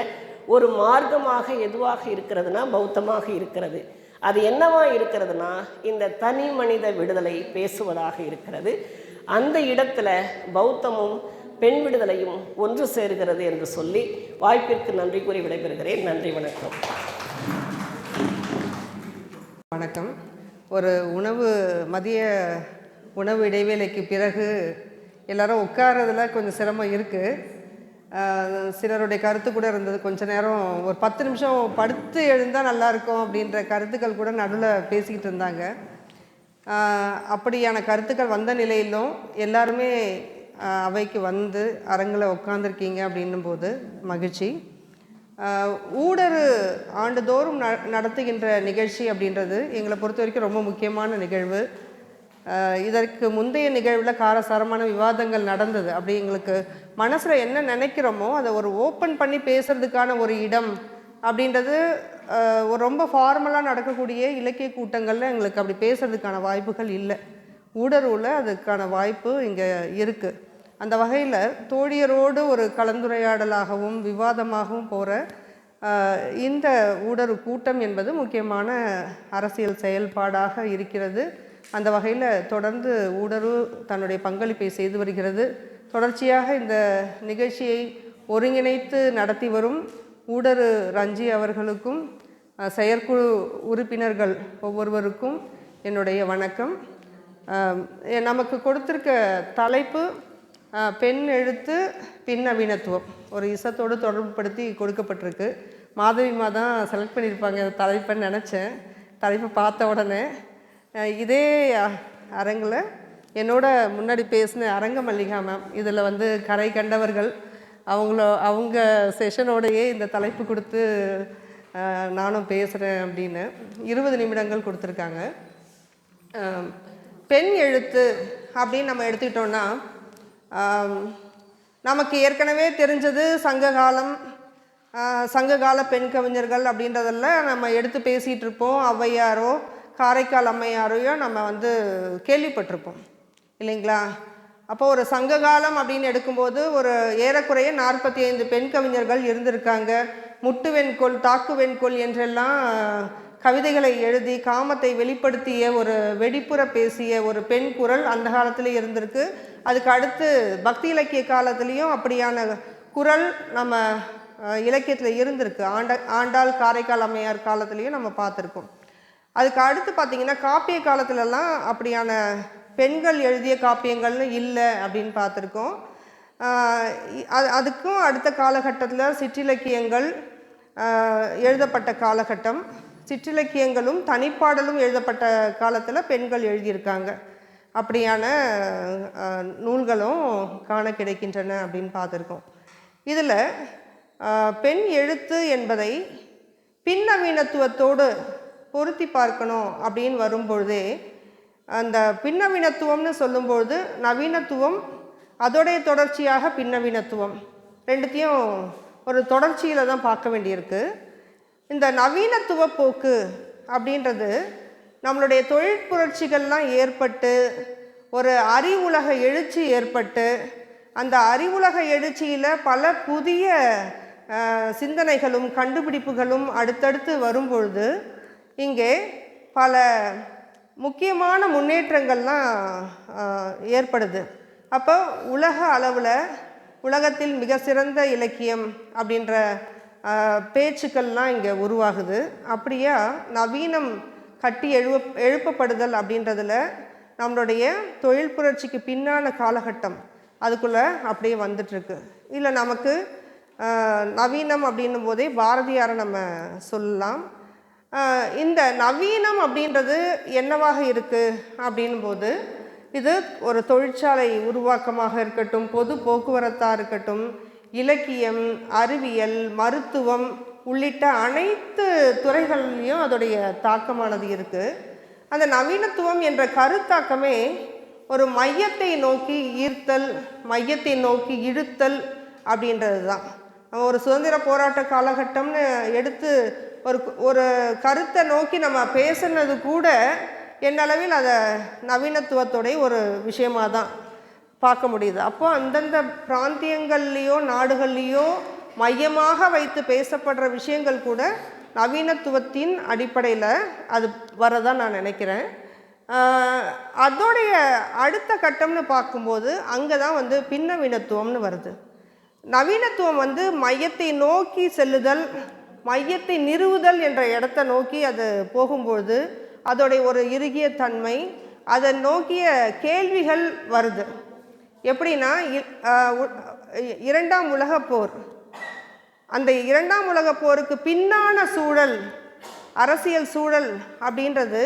ஒரு மார்க்கமாக எதுவாக இருக்கிறதுனா பௌத்தமாக இருக்கிறது. அது என்னவாக இருக்கிறதுனா இந்த தனி மனித விடுதலை பேசுவதாக இருக்கிறது. அந்த இடத்துல பௌத்தமும் பெண் விடுதலையும் ஒன்று சேர்கிறது என்று சொல்லி வாய்ப்பிற்கு நன்றி கூறி விடைபெறுகிறேன். நன்றி, வணக்கம். வணக்கம். ஒரு மதிய உணவு இடைவேளைக்கு பிறகு எல்லாரும் உட்காரதில் கொஞ்சம் சிரமம் இருக்குது. சிலருடைய கருத்து கூட இருந்தது, கொஞ்ச நேரம் ஒரு 10 நிமிஷம் படுத்து எழுந்தால் நல்லாயிருக்கும் அப்படின்ற கருத்துக்கள் கூட நடுவில் பேசிக்கிட்டு இருந்தாங்க. அப்படியான கருத்துக்கள் வந்த நிலையிலும் எல்லாருமே அவைக்கு வந்து அரங்கில் உட்காந்துருக்கீங்க அப்படின்னும் போது மகிழ்ச்சி. ஊடறு ஆண்டுதோறும் நடத்துகின்ற நிகழ்ச்சி அப்படின்றது எங்களை பொறுத்த வரைக்கும் ரொம்ப முக்கியமான நிகழ்வு. இதற்கு முந்தைய நிகழ்வில் காரசாரமான விவாதங்கள் நடந்தது. அப்படி எங்களுக்கு மனசில் என்ன நினைக்கிறோமோ அதை ஒரு ஓப்பன் பண்ணி பேசுகிறதுக்கான ஒரு இடம் அப்படின்றது ஒரு ரொம்ப ஃபார்மலாக நடக்கக்கூடிய இலக்கிய கூட்டங்களில் எங்களுக்கு அப்படி பேசுகிறதுக்கான வாய்ப்புகள் இல்லை. ஊடறுவில் அதுக்கான வாய்ப்பு இங்கே இருக்குது. அந்த வகையில் தோழியரோடு ஒரு கலந்துரையாடலாகவும் விவாதமாகவும் போகிற இந்த ஊடறு கூட்டம் என்பது முக்கியமான அரசியல் செயல்பாடாக இருக்கிறது. அந்த வகையில் தொடர்ந்து ஊடறு தன்னுடைய பங்களிப்பை செய்து வருகிறது. தொடர்ச்சியாக இந்த நிகழ்ச்சியை ஒருங்கிணைத்து நடத்தி வரும் ஊடறு ரஞ்சி அவர்களுக்கும் செயற்குழு உறுப்பினர்கள் ஒவ்வொருவருக்கும் என்னுடைய வணக்கம். நமக்கு கொடுத்திருக்க தலைப்பு பெண் எழுத்து பின்னவீனத்துவம், ஒரு இசத்தோடு தொடர்புபடுத்தி கொடுக்கப்பட்டிருக்கு. மாதவிமா தான் செலக்ட் பண்ணியிருப்பாங்க அந்த தலைப்பைன்னு நினச்சேன். தலைப்பை பார்த்த உடனே இதே அரங்கில் என்னோட முன்னாடி பேசின அரங்க மல்லிகா மேம் இதில் வந்து கரை கண்டவர்கள், அவங்க செஷனோடையே இந்த தலைப்பு கொடுத்து நானும் பேசுகிறேன் அப்படின்னு 20 நிமிடங்கள் கொடுத்துருக்காங்க. பெண் எழுத்து அப்படின்னு நம்ம எடுத்துக்கிட்டோன்னா நமக்கு ஏற்கனவே தெரிஞ்சது சங்ககால பெண் கவிஞர்கள் அப்படின்றதெல்லாம் நம்ம எடுத்து பேசிகிட்டு இருப்போம். ஔவையாரோ காரைக்கால் அம்மையாரையோ நம்ம வந்து கேள்விப்பட்டிருப்போம் இல்லைங்களா? அப்போ ஒரு சங்ககாலம் அப்படின்னு எடுக்கும்போது ஒரு ஏறக்குறைய 45 பெண் கவிஞர்கள் இருந்திருக்காங்க. முட்டுவெண்கொல் தாக்குவெண்கொல் என்றெல்லாம் கவிதைகளை எழுதி காமத்தை வெளிப்படுத்திய ஒரு வெடிப்புற பேசிய ஒரு பெண் குரல் அந்த காலத்தில் இருந்திருக்கு. அதுக்கு அடுத்து பக்தி இலக்கிய காலத்துலேயும் அப்படியான குரல் நம்ம இலக்கியத்தில் இருந்திருக்கு. ஆண்டாள் காரைக்கால் அம்மையார் காலத்துலேயும் நம்ம பார்த்துருக்கோம். அதுக்கு அடுத்து பார்த்திங்கன்னா காப்பிய காலத்துலலாம் அப்படியான பெண்கள் எழுதிய காப்பியங்கள்னு இல்லை அப்படின்னு பார்த்துருக்கோம். அதுக்கும் அடுத்த காலகட்டத்தில் சிற்றிலக்கியங்கள் எழுதப்பட்ட காலகட்டம். சிற்றிலக்கியங்களும் தனிப்பாடலும் எழுதப்பட்ட காலத்தில் பெண்கள் எழுதியிருக்காங்க. அப்படியான நூல்களும் காண கிடைக்கின்றன அப்படின்னு பார்த்துருக்கோம். இதில் பெண் எழுத்து என்பதை பின்னவீனத்துவத்தோடு பொருத்தி பார்க்கணும் அப்படின்னு வரும்பொழுதே, அந்த பின்னவீனத்துவம்னு சொல்லும்பொழுது நவீனத்துவம் அதோடைய தொடர்ச்சியாக பின்னவீனத்துவம் ரெண்டுத்தையும் ஒரு தொடர்ச்சியில் தான் பார்க்க வேண்டியிருக்கு. இந்த நவீனத்துவ போக்கு அப்படின்றது நம்மளுடைய தொழில் புரட்சிகள்லாம் ஏற்பட்டு ஒரு அறிவுலக எழுச்சி ஏற்பட்டு அந்த அறிவுலக எழுச்சியில் பல புதிய சிந்தனைகளும் கண்டுபிடிப்புகளும் அடுத்தடுத்து வரும்பொழுது இங்கே பல முக்கியமான முன்னேற்றங்கள்லாம் ஏற்படுது. அப்போ உலக அளவில் உலகத்தில் மிக சிறந்த இலக்கியம் அப்படின்ற பேச்சுக்கள்லாம் இங்கே உருவாகுது. அப்படியா நவீனம் கட்டி எழுப்பப்படுதல் அப்படின்றதுல நம்மளுடைய தொழில் புரட்சிக்கு பின்னான காலகட்டம் அதுக்குள்ளே அப்படியே வந்துட்டுருக்கு. இல்லை நமக்கு நவீனம் அப்படின்னும் போதே பாரதியாரை நம்ம சொல்லலாம். இந்த நவீனம் அப்படின்றது என்னவாக இருக்குது அப்படின்னும் போது இது ஒரு தொழிற்சாலை உருவாக்கமாக இருக்கட்டும், பொது போக்குவரத்தாக இருக்கட்டும், இலக்கியம், அறிவியல், மருத்துவம் உள்ளிட்ட அனைத்து துறைகள்லேயும் அதோடைய தாக்கமானது இருக்குது. அந்த நவீனத்துவம் என்ற கருத்தாக்கமே ஒரு மையத்தை நோக்கி ஈர்த்தல், மையத்தை நோக்கி இழுத்தல் அப்படின்றது தான். நம்ம ஒரு சுதந்திர போராட்ட காலகட்டம்னு எடுத்து ஒரு கருத்தை நோக்கி நம்ம பேசுனது கூட என்னளவில் அதை நவீனத்துவத்தோடைய ஒரு விஷயமாக தான் பார்க்க முடியுது. அப்போ அந்தந்த பிராந்தியங்கள்லேயோ நாடுகள்லேயோ மையமாக வைத்து பேசப்படுற விஷயங்கள் கூட நவீனத்துவத்தின் அடிப்படையில் அது வரதான் நான் நினைக்கிறேன். அதோடைய அடுத்த கட்டம்னு பார்க்கும்போது அங்கே தான் வந்து பின்னவீனத்துவம்னு வருது. நவீனத்துவம் வந்து மையத்தை நோக்கி செல்லுதல், மையத்தை நிறுவுதல் என்ற இடத்தை நோக்கி அது போகும்பொழுது அதோடைய ஒரு இறுகிய தன்மை, அதை நோக்கிய கேள்விகள் வருது. எப்படின்னா இரண்டாம் உலகப் போர், அந்த இரண்டாம் உலகப் போருக்கு பின்னான சூழல், அரசியல் சூழல் அப்படின்றது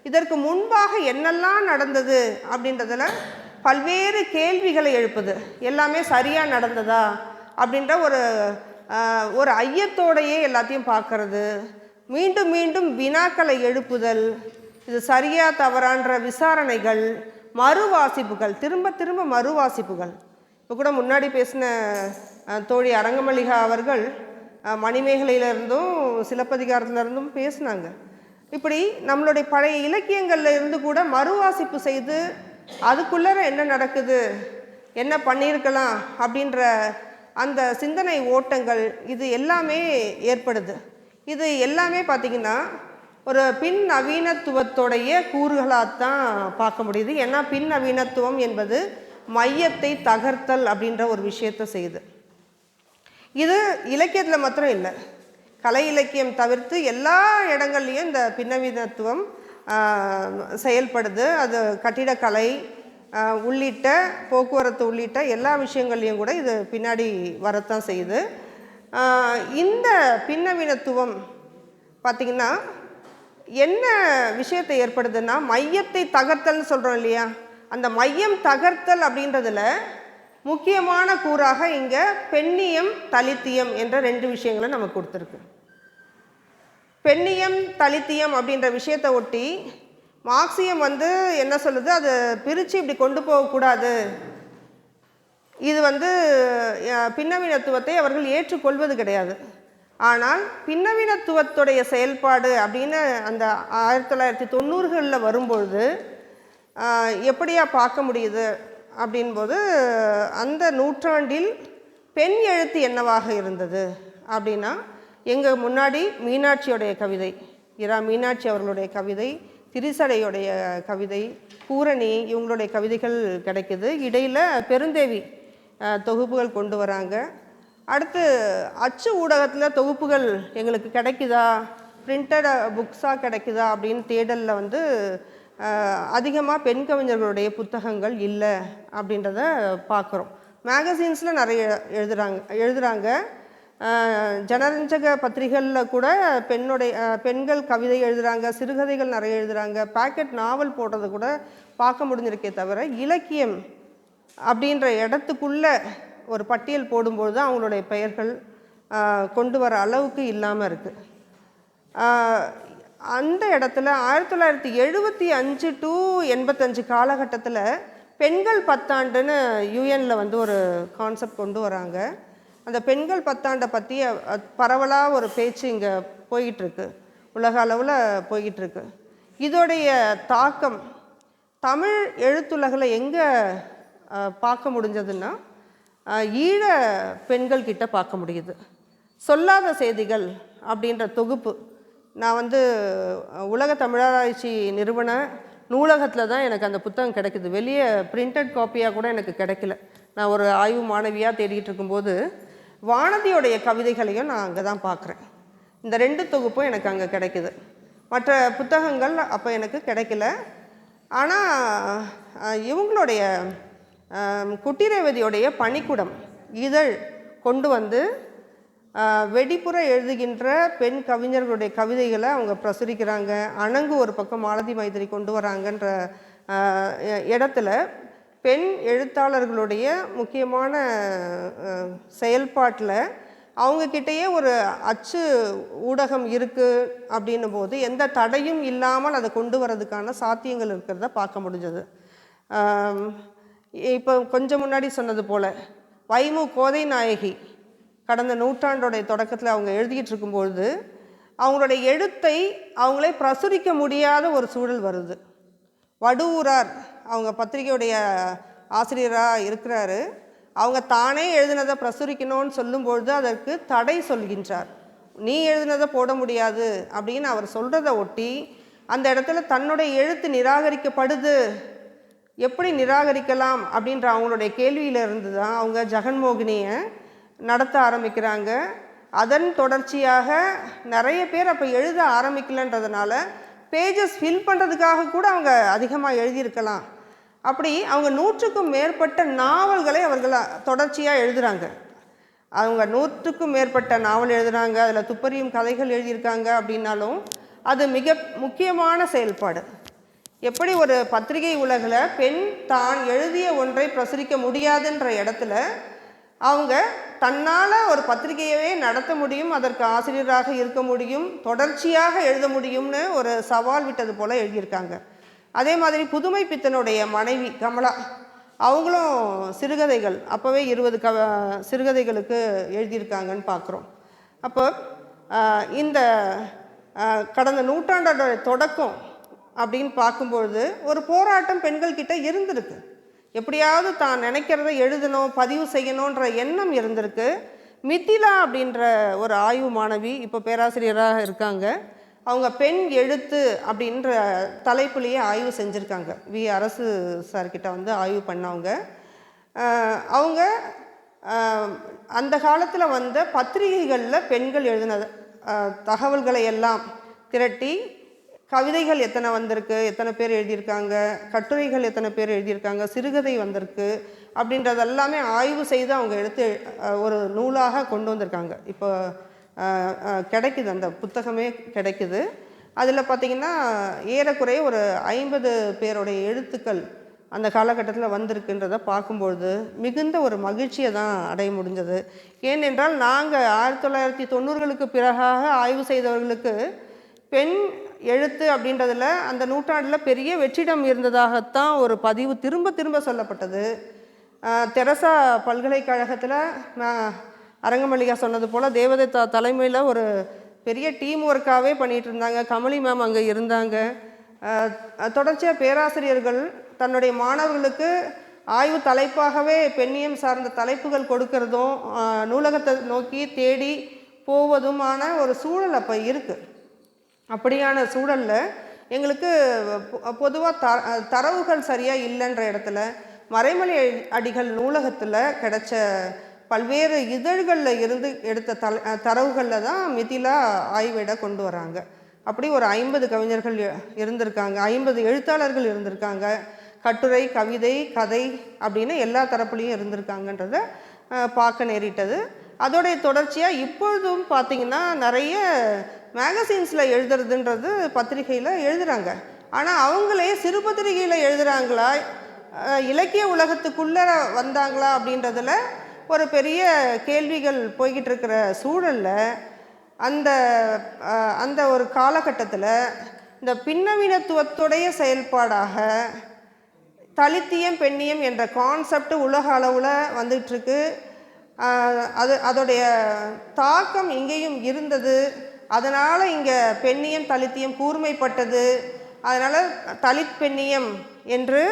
இதற்கு முன்பாக என்னெல்லாம் நடந்தது அப்படின்றதுல பல்வேறு கேள்விகளை எழுப்புது. எல்லாமே சரியாக நடந்ததா அப்படின்ற ஒரு ஐயத்தோடையே எல்லாத்தையும் பார்க்கறது, மீண்டும் மீண்டும் வினாக்களை எழுப்புதல், இது சரியா தவறான்ற விசாரணைகள், மறுவாசிப்புகள், திரும்ப திரும்ப மறுவாசிப்புகள். இப்போ கூட முன்னாடி பேசின தோழி அரங்கமல்லிகா அவர்கள் மணிமேகலையிலிருந்தும் சிலப்பதிகாரத்திலிருந்தும் பேசினாங்க. இப்படி நம்மளுடைய பழைய இலக்கியங்களில் இருந்து கூட மறுவாசிப்பு செய்து அதுக்குள்ளே என்ன நடக்குது, என்ன பண்ணியிருக்கலாம் அப்படின்ற அந்த சிந்தனை ஓட்டங்கள் இது எல்லாமே ஏற்படுது. இது எல்லாமே பார்த்திங்கன்னா ஒரு பின் நவீனத்துவத்தோடைய கூறுகளாகத்தான் பார்க்க முடியுது. ஏன்னா பின் நவீனத்துவம் என்பது மையத்தை தகர்த்தல் அப்படின்ற ஒரு விஷயத்தை செய்யுது. இது இலக்கியத்தில் மாத்திரம் இல்லை, கலை இலக்கியம் தவிர்த்து எல்லா இடங்கள்லையும் இந்த பின்னவீனத்துவம் செயல்படுது. அது கட்டிடக்கலை உள்ளிட்ட போக்குவரத்து உள்ளிட்ட எல்லா விஷயங்கள்லையும் கூட இது பின்னாடி வரத்தான் செய்யுது. இந்த பின்னவீனத்துவம் பார்த்திங்கன்னா என்ன விஷயத்தை ஏற்படுதுன்னா, மையத்தை தகர்த்தல்னு சொல்கிறோம் இல்லையா, அந்த மையம் தகர்த்தல் அப்படின்றதுல முக்கியமான கூறாக இங்கே பெண்ணியம் தலித்தியம் என்ற 2 விஷயங்களை நமக்கு கொடுத்துருக்கு. பெண்ணியம் தலித்தியம் அப்படின்ற விஷயத்தை ஒட்டி மார்க்சியம் என்ன சொல்லுது, அதை பிரித்து இப்படி கொண்டு போகக்கூடாது, இது பின்னவீனத்துவத்தை அவர்கள் ஏற்றுக்கொள்வது கிடையாது. ஆனால் பின்னவீனத்துவத்துடைய செயல்பாடு அப்படின்னு அந்த 1990களில் வரும்பொழுது எப்படியா பார்க்க முடியுது அப்படின்போது, அந்த நூற்றாண்டில் பெண் எழுத்து என்னவாக இருந்தது அப்படின்னா, எங்கள் முன்னாடி மீனாட்சியோடைய கவிதை, இரா மீனாட்சி அவர்களுடைய கவிதை, திரிசடையுடைய கவிதை, பூரணி இவங்களுடைய கவிதைகள் கிடைக்குது. இடையில் பெருந்தேவி தொகுப்புகள் கொண்டு வராங்க. அடுத்து அச்சு ஊடகத்தில் தொகுப்புகள் எங்களுக்கு கிடைக்குதா, பிரிண்டட் புக்ஸாக கிடைக்குதா அப்படின்னு தேடலில் அதிகமாக பெண் கவிஞர்களுடைய புத்தகங்கள் இல்லை அப்படின்றத பார்க்குறோம். மேகசின்ஸில் நிறைய எழுதுகிறாங்க. ஜனரஞ்சக பத்திரிகைகளில் கூட பெண்கள் கவிதை எழுதுகிறாங்க, சிறுகதைகள் நிறைய எழுதுகிறாங்க, பாக்கெட் நாவல் போடுறது கூட பார்க்க முடிஞ்சிருக்கே தவிர, இலக்கியம் அப்படின்ற இடத்துக்குள்ளே ஒரு பட்டியல் போடும்போது தான் அவங்களுடைய பெயர்கள் கொண்டு வர அளவுக்கு இல்லாமல் இருக்குது. அந்த இடத்துல 1975 to 85 காலகட்டத்தில் பெண்கள் பத்தாண்டுன்னு யூஎனில் ஒரு கான்செப்ட் கொண்டு வராங்க. அந்த பெண்கள் பத்தாண்டை பற்றி பரவலாக ஒரு பேச்சு இங்கே போய்கிட்டுருக்கு, உலக அளவில் போய்கிட்டுருக்கு. இதோடைய தாக்கம் தமிழ் எழுத்துலகில் எங்கே பார்க்க முடிஞ்சதுன்னா, ஈழ பெண்கள் கிட்ட பார்க்க முடியுது. சொல்லாத செய்திகள் அப்படின்ற தொகுப்பு நான் உலக தமிழாராய்ச்சி நிறுவன நூலகத்தில் தான் எனக்கு அந்த புத்தகம் கிடைக்குது. வெளியே பிரிண்டட் காப்பியாக கூட எனக்கு கிடைக்கல. நான் ஒரு ஆய்வு மாணவியாக தேடிகிட்டு இருக்கும்போது வானதியோடைய கவிதைகளையும் நான் அங்கே தான் பார்க்குறேன். இந்த 2 தொகுப்பும் எனக்கு அங்கே கிடைக்குது. மற்ற புத்தகங்கள் அப்போ எனக்கு கிடைக்கல. ஆனால் இவங்களுடைய குட்டிரேவதியோடைய பனிக்குடம் இதழ் கொண்டு வெடிப்புற எழுதுகின்ற பெண் கவிஞர்களுடைய கவிதைகளை அவங்க பிரசுரிக்கிறாங்க. அணங்கு ஒரு பக்கம் மாலதி மைத்திரி கொண்டு வராங்கன்ற இடத்துல பெண் எழுத்தாளர்களுடைய முக்கியமான செயல்பாட்டில் அவங்கக்கிட்டேயே ஒரு அச்சு ஊடகம் இருக்குது அப்படின்னும் போது எந்த தடையும் இல்லாமல் அதை கொண்டு வரதுக்கான சாத்தியங்கள் இருக்கிறத பார்க்க முடிஞ்சது. இப்போ கொஞ்சம் முன்னாடி சொன்னது போல் வைமு கோதை நாயகி கடந்த நூற்றாண்டோடைய தொடக்கத்தில் அவங்க எழுதிக்கிட்டு இருக்கும்பொழுது அவங்களுடைய எழுத்தை அவங்களே பிரசுரிக்க முடியாத ஒரு சூழல் வருது. வடுவூரார் அவங்க பத்திரிகையுடைய ஆசிரியராக இருக்கிறாரு. அவங்க தானே எழுதினதை பிரசுரிக்கணும்னு சொல்லும்பொழுது அதற்கு தடை சொல்கின்றார். நீ எழுதினதை போட முடியாது அப்படின்னு அவர் சொல்கிறத ஒட்டி அந்த இடத்துல தன்னுடைய எழுத்து நிராகரிக்கப்படுது, எப்படி நிராகரிக்கலாம் அப்படின்ற அவங்களுடைய கேள்வியிலிருந்து தான் அவங்க ஜெகன்மோகினியை நடத்த ஆரம்பிக்கிறாங்க. அதன் தொடர்ச்சியாக நிறைய பேர் அப்போ எழுத ஆரம்பிக்கலன்றதுனால பேஜஸ் ஃபில் பண்ணுறதுக்காக கூட அவங்க அதிகமாக எழுதியிருக்கலாம் அப்படி அவங்க 100க்கும் மேற்பட்ட நாவல்களை அவர்கள் தொடர்ச்சியாக எழுதுகிறாங்க. அவங்க 100க்கும் மேற்பட்ட நாவல் எழுதுகிறாங்க, அதில் துப்பறியும் கதைகள் எழுதியிருக்காங்க. அப்படின்னாலும் அது மிக முக்கியமான செயல்பாடு. எப்படி ஒரு பத்திரிகை உலகில் பெண் தான் எழுதிய ஒன்றை பிரசுரிக்க முடியாதுன்ற இடத்துல அவங்க தன்னால் ஒரு பத்திரிகையவே நடத்த முடியும், அதற்கு ஆசிரியராக இருக்க முடியும், தொடர்ச்சியாக எழுத முடியும்னு ஒரு சவால் விட்டது போல் எழுதியிருக்காங்க. அதே மாதிரி புதுமை பித்தனுடைய மனைவி கமலா, அவங்களும் சிறுகதைகள் அப்போவே 20 சிறுகதைகளுக்கு எழுதியிருக்காங்கன்னு பார்க்குறோம். அப்போ இந்த கடந்த நூற்றாண்டோட தொடக்கம் அப்படின்னு பார்க்கும்பொழுது ஒரு போராட்டம் பெண்கள்கிட்ட இருந்திருக்கு. எப்படியாவது தான் நினைக்கிறத எழுதணும், பதிவு செய்யணுன்ற எண்ணம் இருந்திருக்கு. மித்திலா அப்படின்ற ஒரு ஆய்வு மாணவி இப்போ பேராசிரியராக இருக்காங்க. அவங்க பெண் எழுத்து அப்படின்ற தலைப்புலேயே ஆய்வு செஞ்சுருக்காங்க. அரசு சார்கிட்ட வந்து ஆய்வு பண்ணவங்க. அவங்க அந்த காலத்தில் வந்த பத்திரிகைகளில் பெண்கள் எழுதின தகவல்களை எல்லாம் திரட்டி கவிதைகள் எத்தனை வந்திருக்கு, எத்தனை பேர் எழுதியிருக்காங்க, கட்டுரைகள் எத்தனை பேர் எழுதியிருக்காங்க, சிறுகதை வந்திருக்கு அப்படின்றதெல்லாமே ஆய்வு செய்து அவங்க எடுத்து ஒரு நூலாக கொண்டு வந்திருக்காங்க. இப்போ கிடைக்குது, அந்த புத்தகமே கிடைக்குது. அதில் பார்த்திங்கன்னா ஏறக்குறைய ஒரு 50 பேருடைய எழுத்துக்கள் அந்த காலகட்டத்தில் வந்திருக்குன்றதை பார்க்கும்பொழுது மிகுந்த ஒரு மகிழ்ச்சியை தான் அடைய முடிஞ்சது. ஏனென்றால் நாங்கள் 1990களுக்கு பிறகாக ஆய்வு செய்தவர்களுக்கு பெண் எழுத்து அப்படின்றதில் அந்த நூற்றாண்டில் பெரிய வெற்றிடம் இருந்ததாகத்தான் ஒரு பதிவு திரும்ப திரும்ப சொல்லப்பட்டது. தெரசா பல்கலைக்கழகத்தில் அரங்கமல்லிகா சொன்னது போல் தேவதத்தா தலைமையில் ஒரு பெரிய டீம் ஒர்க்காகவே பண்ணிகிட்டு இருந்தாங்க. கமலி மேம் அங்கே இருந்தாங்க. தொடர்ச்சியாக பேராசிரியர்கள் தன்னுடைய மாணவர்களுக்கு ஆய்வு தலைப்பாகவே பெண்ணியம் சார்ந்த தலைப்புகள் கொடுக்கறதும் நூலகத்தை நோக்கி தேடி போவதுமான ஒரு சூழல் அப்போ இருக்குது. அப்படியான சூழலில் எங்களுக்கு பொதுவாக தரவுகள் சரியாக இல்லைன்ற இடத்துல மறைமலை அடிகள் நூலகத்தில் கிடைச்ச பல்வேறு இதழ்களில் இருந்து எடுத்த தரவுகளில் தான் மிதிலா ஆய்விட கொண்டு வராங்க. அப்படி ஒரு 50 கவிஞர்கள் இருந்திருக்காங்க, 50 எழுத்தாளர்கள் இருந்திருக்காங்க, கட்டுரை, கவிதை, கதை அப்படின்னு எல்லா தரப்புலையும் இருந்திருக்காங்கன்றதை பார்க்க நேரிட்டது. அதோடைய தொடர்ச்சியாக இப்பொழுதும் பார்த்திங்கன்னா நிறைய மேகசின்ஸில் எழுதுறதுன்றது பத்திரிகையில் எழுதுகிறாங்க. ஆனால் அவங்களே சிறு பத்திரிகையில் எழுதுகிறாங்களா, இலக்கிய உலகத்துக்குள்ளே வந்தாங்களா அப்படின்றதில் ஒரு பெரிய கேள்விகள் போய்கிட்டு இருக்கிற சூழலில் அந்த ஒரு காலகட்டத்தில் இந்த பின்னவீனத்துவத்துடைய செயல்பாடாக தலித்தியம் பெண்ணியம் என்ற கான்செப்ட் உலக அளவில் வந்துட்டுருக்கு. அதோடைய தாக்கம் இங்கேயும் இருந்தது. அதனால் இங்கே பெண்ணியம் தலித்தியம் கூர்மைப்பட்டது. அதனால் தலித் பெண்ணியம் என்று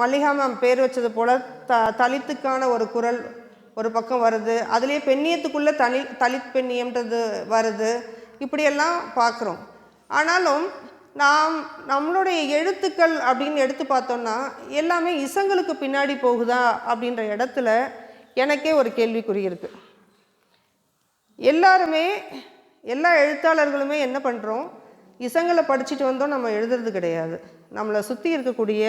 மல்லிகா மேம் பேர் வச்சது போல் தலித்துக்கான ஒரு குரல் ஒரு பக்கம் வருது. அதுலேயே பெண்ணியத்துக்குள்ளே தலித் பெண்ணியம்ன்றது வருது. இப்படியெல்லாம் பார்க்குறோம். ஆனாலும் நம்மளுடைய எழுத்துக்கள் அப்படின்னு எடுத்து பார்த்தோம்னா எல்லாமே இசங்களுக்கு பின்னாடி போகுதா அப்படின்ற இடத்துல எனக்கே ஒரு கேள்விக்குறி இருக்குது. எல்லா எழுத்தாளர்களுமே என்ன பண்ணுறோம், இசங்களை படிச்சுட்டு வந்தோம் நம்ம எழுதுறது கிடையாது. நம்மளை சுற்றி இருக்கக்கூடிய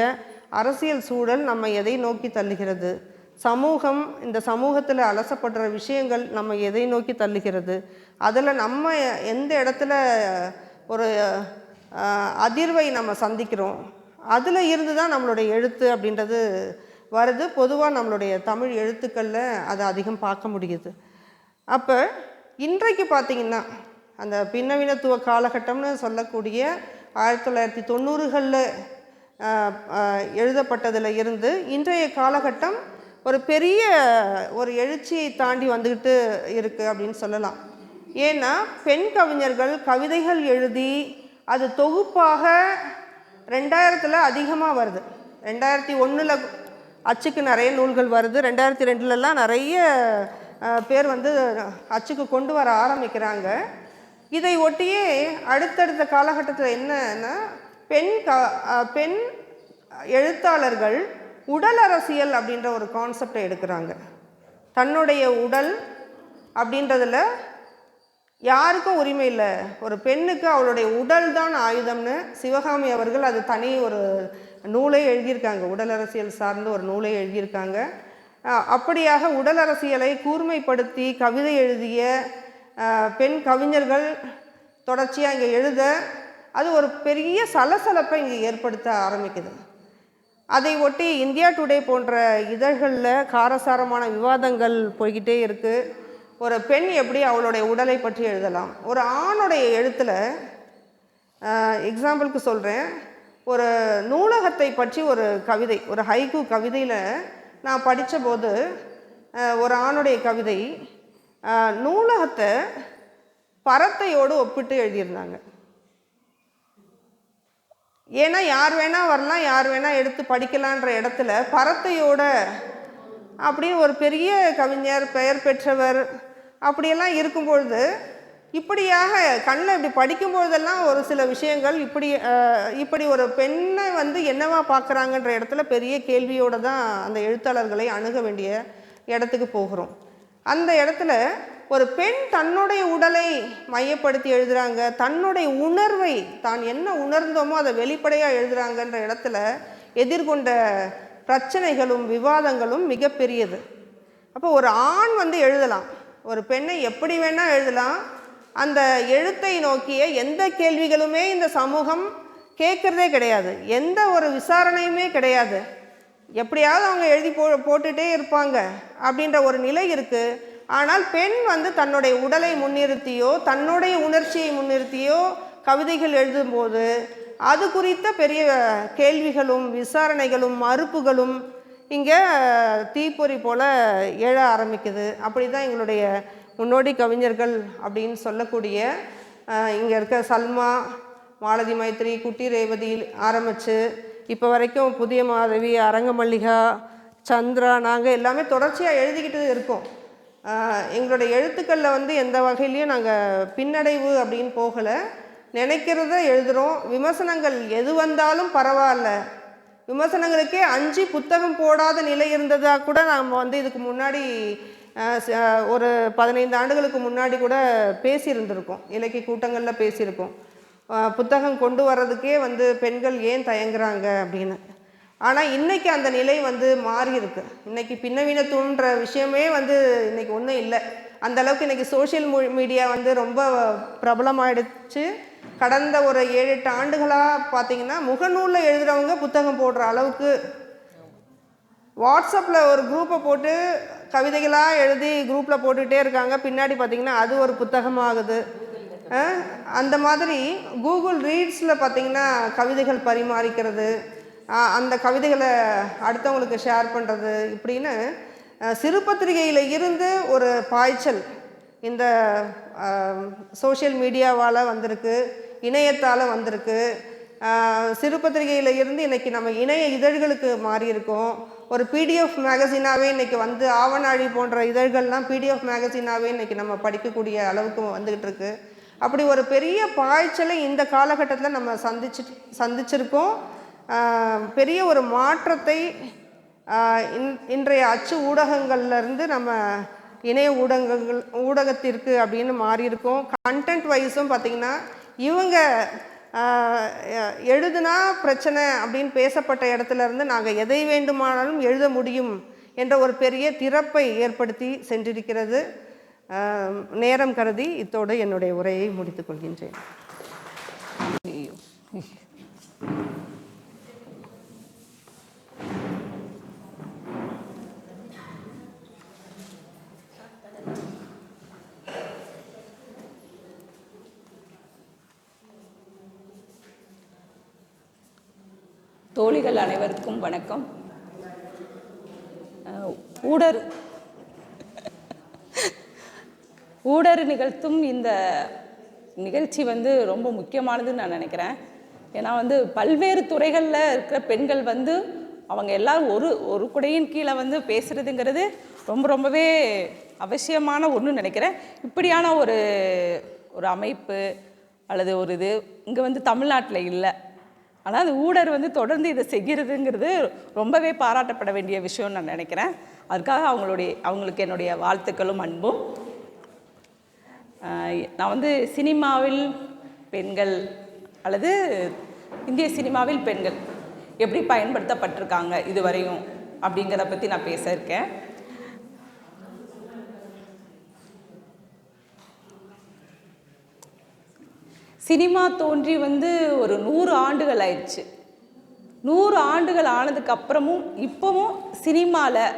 அரசியல் சூழல் நம்ம எதை நோக்கி தள்ளுகிறது, சமூகம், இந்த சமூகத்தில் அலசப்படுற விஷயங்கள் நம்ம எதை நோக்கி தள்ளுகிறது, அதில் நம்ம எந்த இடத்துல ஒரு அதிர்வை நம்ம சந்திக்கிறோம், அதில் இருந்து தான் நம்மளுடைய எழுத்து அப்படின்றது வருது. பொதுவாக நம்மளுடைய தமிழ் எழுத்துக்களில் அதை அதிகம் பார்க்க முடியுது. அப்போ இன்றைக்கு பார்த்திங்கன்னா அந்த பின்னவீனத்துவ காலகட்டம்னு சொல்லக்கூடிய 1990களில் எழுதப்பட்டதில் இருந்து இன்றைய காலகட்டம் ஒரு பெரிய ஒரு எழுச்சியை தாண்டி வந்துக்கிட்டு இருக்குது அப்படின்னு சொல்லலாம். ஏன்னா பெண் கவிஞர்கள் கவிதைகள் எழுதி அது தொகுப்பாக 2000 அதிகமாக வருது. 2001 அச்சுக்கு நிறைய நூல்கள் வருது. 2002 நிறைய பேர் அச்சுக்கு கொண்டு வர ஆரம்பிக்கிறாங்க. இதை ஒட்டியே அடுத்தடுத்த காலகட்டத்தில் என்னன்னா பெண் எழுத்தாளர்கள் உடல் அரசியல் அப்படின்ற ஒரு கான்செப்டை எடுக்கிறாங்க. தன்னுடைய உடல் அப்படின்றதில் யாருக்கும் உரிமை இல்லை, ஒரு பெண்ணுக்கு அவளுடைய உடல் தான் ஆயுதம்னு சிவகாமி அவர்கள் அது தனி ஒரு நூலை எழுதியிருக்காங்க, உடல் அரசியல் சார்ந்த ஒரு நூலை எழுதியிருக்காங்க. அப்படியாக உடல் அரசியலை கூர்மைப்படுத்தி கவிதை எழுதிய பெண் கவிஞர்கள் தொடர்ச்சியாக இங்கே எழுத அது ஒரு பெரிய சலசலப்பை இங்கே ஏற்படுத்த ஆரம்பிக்குது. அதை ஒட்டி இந்தியா டுடே போன்ற இதழ்களில் காரசாரமான விவாதங்கள் போய்கிட்டே இருக்குது. ஒரு பெண் எப்படி அவளுடைய உடலை பற்றி எழுதலாம், ஒரு ஆணுடைய எழுத்தில் எக்ஸாம்பிளுக்கு சொல்கிறேன், ஒரு நூலகத்தை பற்றி ஒரு கவிதை, ஒரு ஹைக்கூ கவிதையில் நான் படித்தபோது ஒரு ஆணுடைய கவிதை நூலகத்தை பரத்தையோடு ஒப்பிட்டு எழுதியிருந்தாங்க. ஏன்னா யார் வேணால் வரலாம், யார் வேணால் எடுத்து படிக்கலான்ற இடத்துல பரத்தையோட அப்படின்னு ஒரு பெரிய கவிஞர், பெயர் பெற்றவர் அப்படியெல்லாம் இருக்கும்பொழுது, இப்படியாக கண்ணில் இப்படி படிக்கும்பொழுதெல்லாம் ஒரு சில விஷயங்கள் இப்படி ஒரு பெண்ணை என்னவா பார்க்குறாங்கன்ற இடத்துல பெரிய கேள்வியோடு தான் அந்த எழுத்தாளர்களை அணுக வேண்டிய இடத்துக்கு போகிறோம். அந்த இடத்துல ஒரு பெண் தன்னுடைய உடலை மையப்படுத்தி எழுதுகிறாங்க, தன்னுடைய உணர்வை தான் என்ன உணர்ந்தோமோ அதை வெளிப்படையாக எழுதுகிறாங்கன்ற இடத்துல எதிர்கொண்ட பிரச்சனைகளும் விவாதங்களும் மிகப்பெரியது. அப்போ ஒரு ஆண் எழுதலாம், ஒரு பெண்ணை எப்படி வேணால் எழுதலாம், அந்த எழுத்தை நோக்கிய எந்த கேள்விகளுமே இந்த சமூகம் கேட்குறதே கிடையாது, எந்த ஒரு விசாரணையுமே கிடையாது, எப்படியாவது அவங்க எழுதி போட்டுகிட்டே இருப்பாங்க அப்படின்ற ஒரு நிலை இருக்குது. ஆனால் பெண் தன்னுடைய உடலை முன்னிறுத்தியோ தன்னுடைய உணர்ச்சியை முன்னிறுத்தியோ கவிதைகள் எழுதும்போது அது குறித்த பெரிய கேள்விகளும் விசாரணைகளும் மறுப்புகளும் இங்கே தீப்பொறி போல் எழ ஆரம்பிக்குது. அப்படி தான் எங்களுடைய முன்னோடி கவிஞர்கள் அப்படின்னு சொல்லக்கூடிய இங்கே இருக்க சல்மா, மாலதி மைத்ரி, குட்டி ரேவதி ஆரம்பித்து இப்போ வரைக்கும் புதிய மாதவி, அரங்க மல்லிகா, சந்திரா, நாங்கள் எல்லாமே தொடர்ச்சியாக எழுதிக்கிட்டு இருக்கோம். எங்களுடைய எழுத்துக்களில் எந்த வகையிலையும் நாங்கள் பின்னடைவு அப்படின்னு போகலை, நினைக்கிறத எழுதுகிறோம். விமர்சனங்கள் எது வந்தாலும் பரவாயில்ல, விமர்சனங்களுக்கே அஞ்சு புத்தகம் போடாத நிலை இருந்ததாக கூட நாம் இதுக்கு முன்னாடி ஒரு 15 ஆண்டுகளுக்கு முன்னாடி கூட பேசியிருந்திருக்கோம், இலக்கிய கூட்டங்களில் பேசியிருக்கோம். புத்தகம் கொண்டு வர்றதுக்கே பெண்கள் ஏன் தயங்குறாங்க அப்படின்னு. ஆனால் இன்றைக்கி அந்த நிலை மாறி இருக்கு. இன்றைக்கி பின்னவீனத்துன்ற விஷயமே இன்றைக்கி ஒன்றும் இல்லை. அந்தளவுக்கு இன்றைக்கி சோஷியல் மீடியா ரொம்ப பிரபலமாயிடுச்சு. கடந்த ஒரு 7-8 ஆண்டுகளாக பார்த்திங்கன்னா முகநூலில் எழுதுகிறவங்க புத்தகம் போடுற அளவுக்கு, வாட்ஸ்அப்பில் ஒரு குரூப்பை போட்டு கவிதைகளாக எழுதி குரூப்பில் போட்டுகிட்டே இருக்காங்க, பின்னாடி பார்த்திங்கன்னா அது ஒரு புத்தகமாகுது. அந்த மாதிரி கூகுள் ரீட்ஸில் பார்த்திங்கன்னா கவிதைகள் பரிமாறிக்கிறது, அந்த கவிதைகளை அடுத்தவங்களுக்கு ஷேர் பண்ணுறது, இப்படின்னு சிறுபத்திரிகையில் இருந்து ஒரு பாய்ச்சல் இந்த சோஷியல் மீடியாவால் வந்திருக்கு, இணையத்தால் வந்திருக்கு. சிறுபத்திரிகையில் இருந்து இன்றைக்கி நம்ம இணைய இதழ்களுக்கு மாறி இருக்கோம். ஒரு பிடிஎஃப் மேகசினாகவே இன்றைக்கி ஆவணாழி போன்ற இதழ்கள்லாம் பிடிஎஃப் மேகசினாகவே இன்றைக்கி நம்ம படிக்கக்கூடிய அளவுக்கு வந்துக்கிட்டு இருக்கு. அப்படி ஒரு பெரிய பாய்ச்சலை இந்த காலகட்டத்தில் நம்ம சந்திச்சிருக்கோம். பெரிய ஒரு மாற்றத்தை இன்றைய அச்சு ஊடகங்கள்லேருந்து நம்ம இணைய ஊடகத்திற்கு அப்படின்னு மாறியிருக்கோம். கண்டென்ட் வைஸும் பார்த்திங்கன்னா இவங்க எழுதுனா பிரச்சனை அப்படின்னு பேசப்பட்ட இடத்துலேருந்து நாங்கள் எதை வேண்டுமானாலும் எழுத முடியும் என்ற ஒரு பெரிய திறப்பை ஏற்படுத்தி சென்றிருக்கிறது. நேரம் கருதி இத்தோடு என்னுடைய உரையை முடித்துக் கொள்கின்றேன். தோழிகள் அனைவருக்கும் வணக்கம். ஊடறு நிகழ்த்தும் இந்த நிகழ்ச்சி ரொம்ப முக்கியமானதுன்னு நான் நினைக்கிறேன். ஏன்னா பல்வேறு துறைகளில் இருக்கிற பெண்கள் அவங்க எல்லோரும் ஒரு குடையின் கீழே பேசுகிறதுங்கிறது ரொம்பவே அவசியமான ஒன்று நினைக்கிறேன். இப்படியான ஒரு அமைப்பு அல்லது ஒரு இது இங்கே தமிழ்நாட்டில் இல்லை. ஆனால் அது ஊடர் தொடர்ந்து இதை செய்கிறதுங்கிறது ரொம்பவே பாராட்டப்பட வேண்டிய விஷயம்னு நான் நினைக்கிறேன். அதுக்காக அவங்களுக்கு என்னுடைய வாழ்த்துக்களும் அன்பும். நான் சினிமாவில் பெண்கள் அல்லது இந்திய சினிமாவில் பெண்கள் எப்படி பயன்படுத்தப்பட்டிருக்காங்க இதுவரையும் அப்படிங்கிறத பற்றி நான் பேச இருக்கேன். சினிமா தோன்றி வந்து ஒரு 100 ஆண்டுகள் ஆயிடுச்சு. 100 ஆண்டுகள் ஆனதுக்கப்புறமும் இப்போவும் சினிமாவில்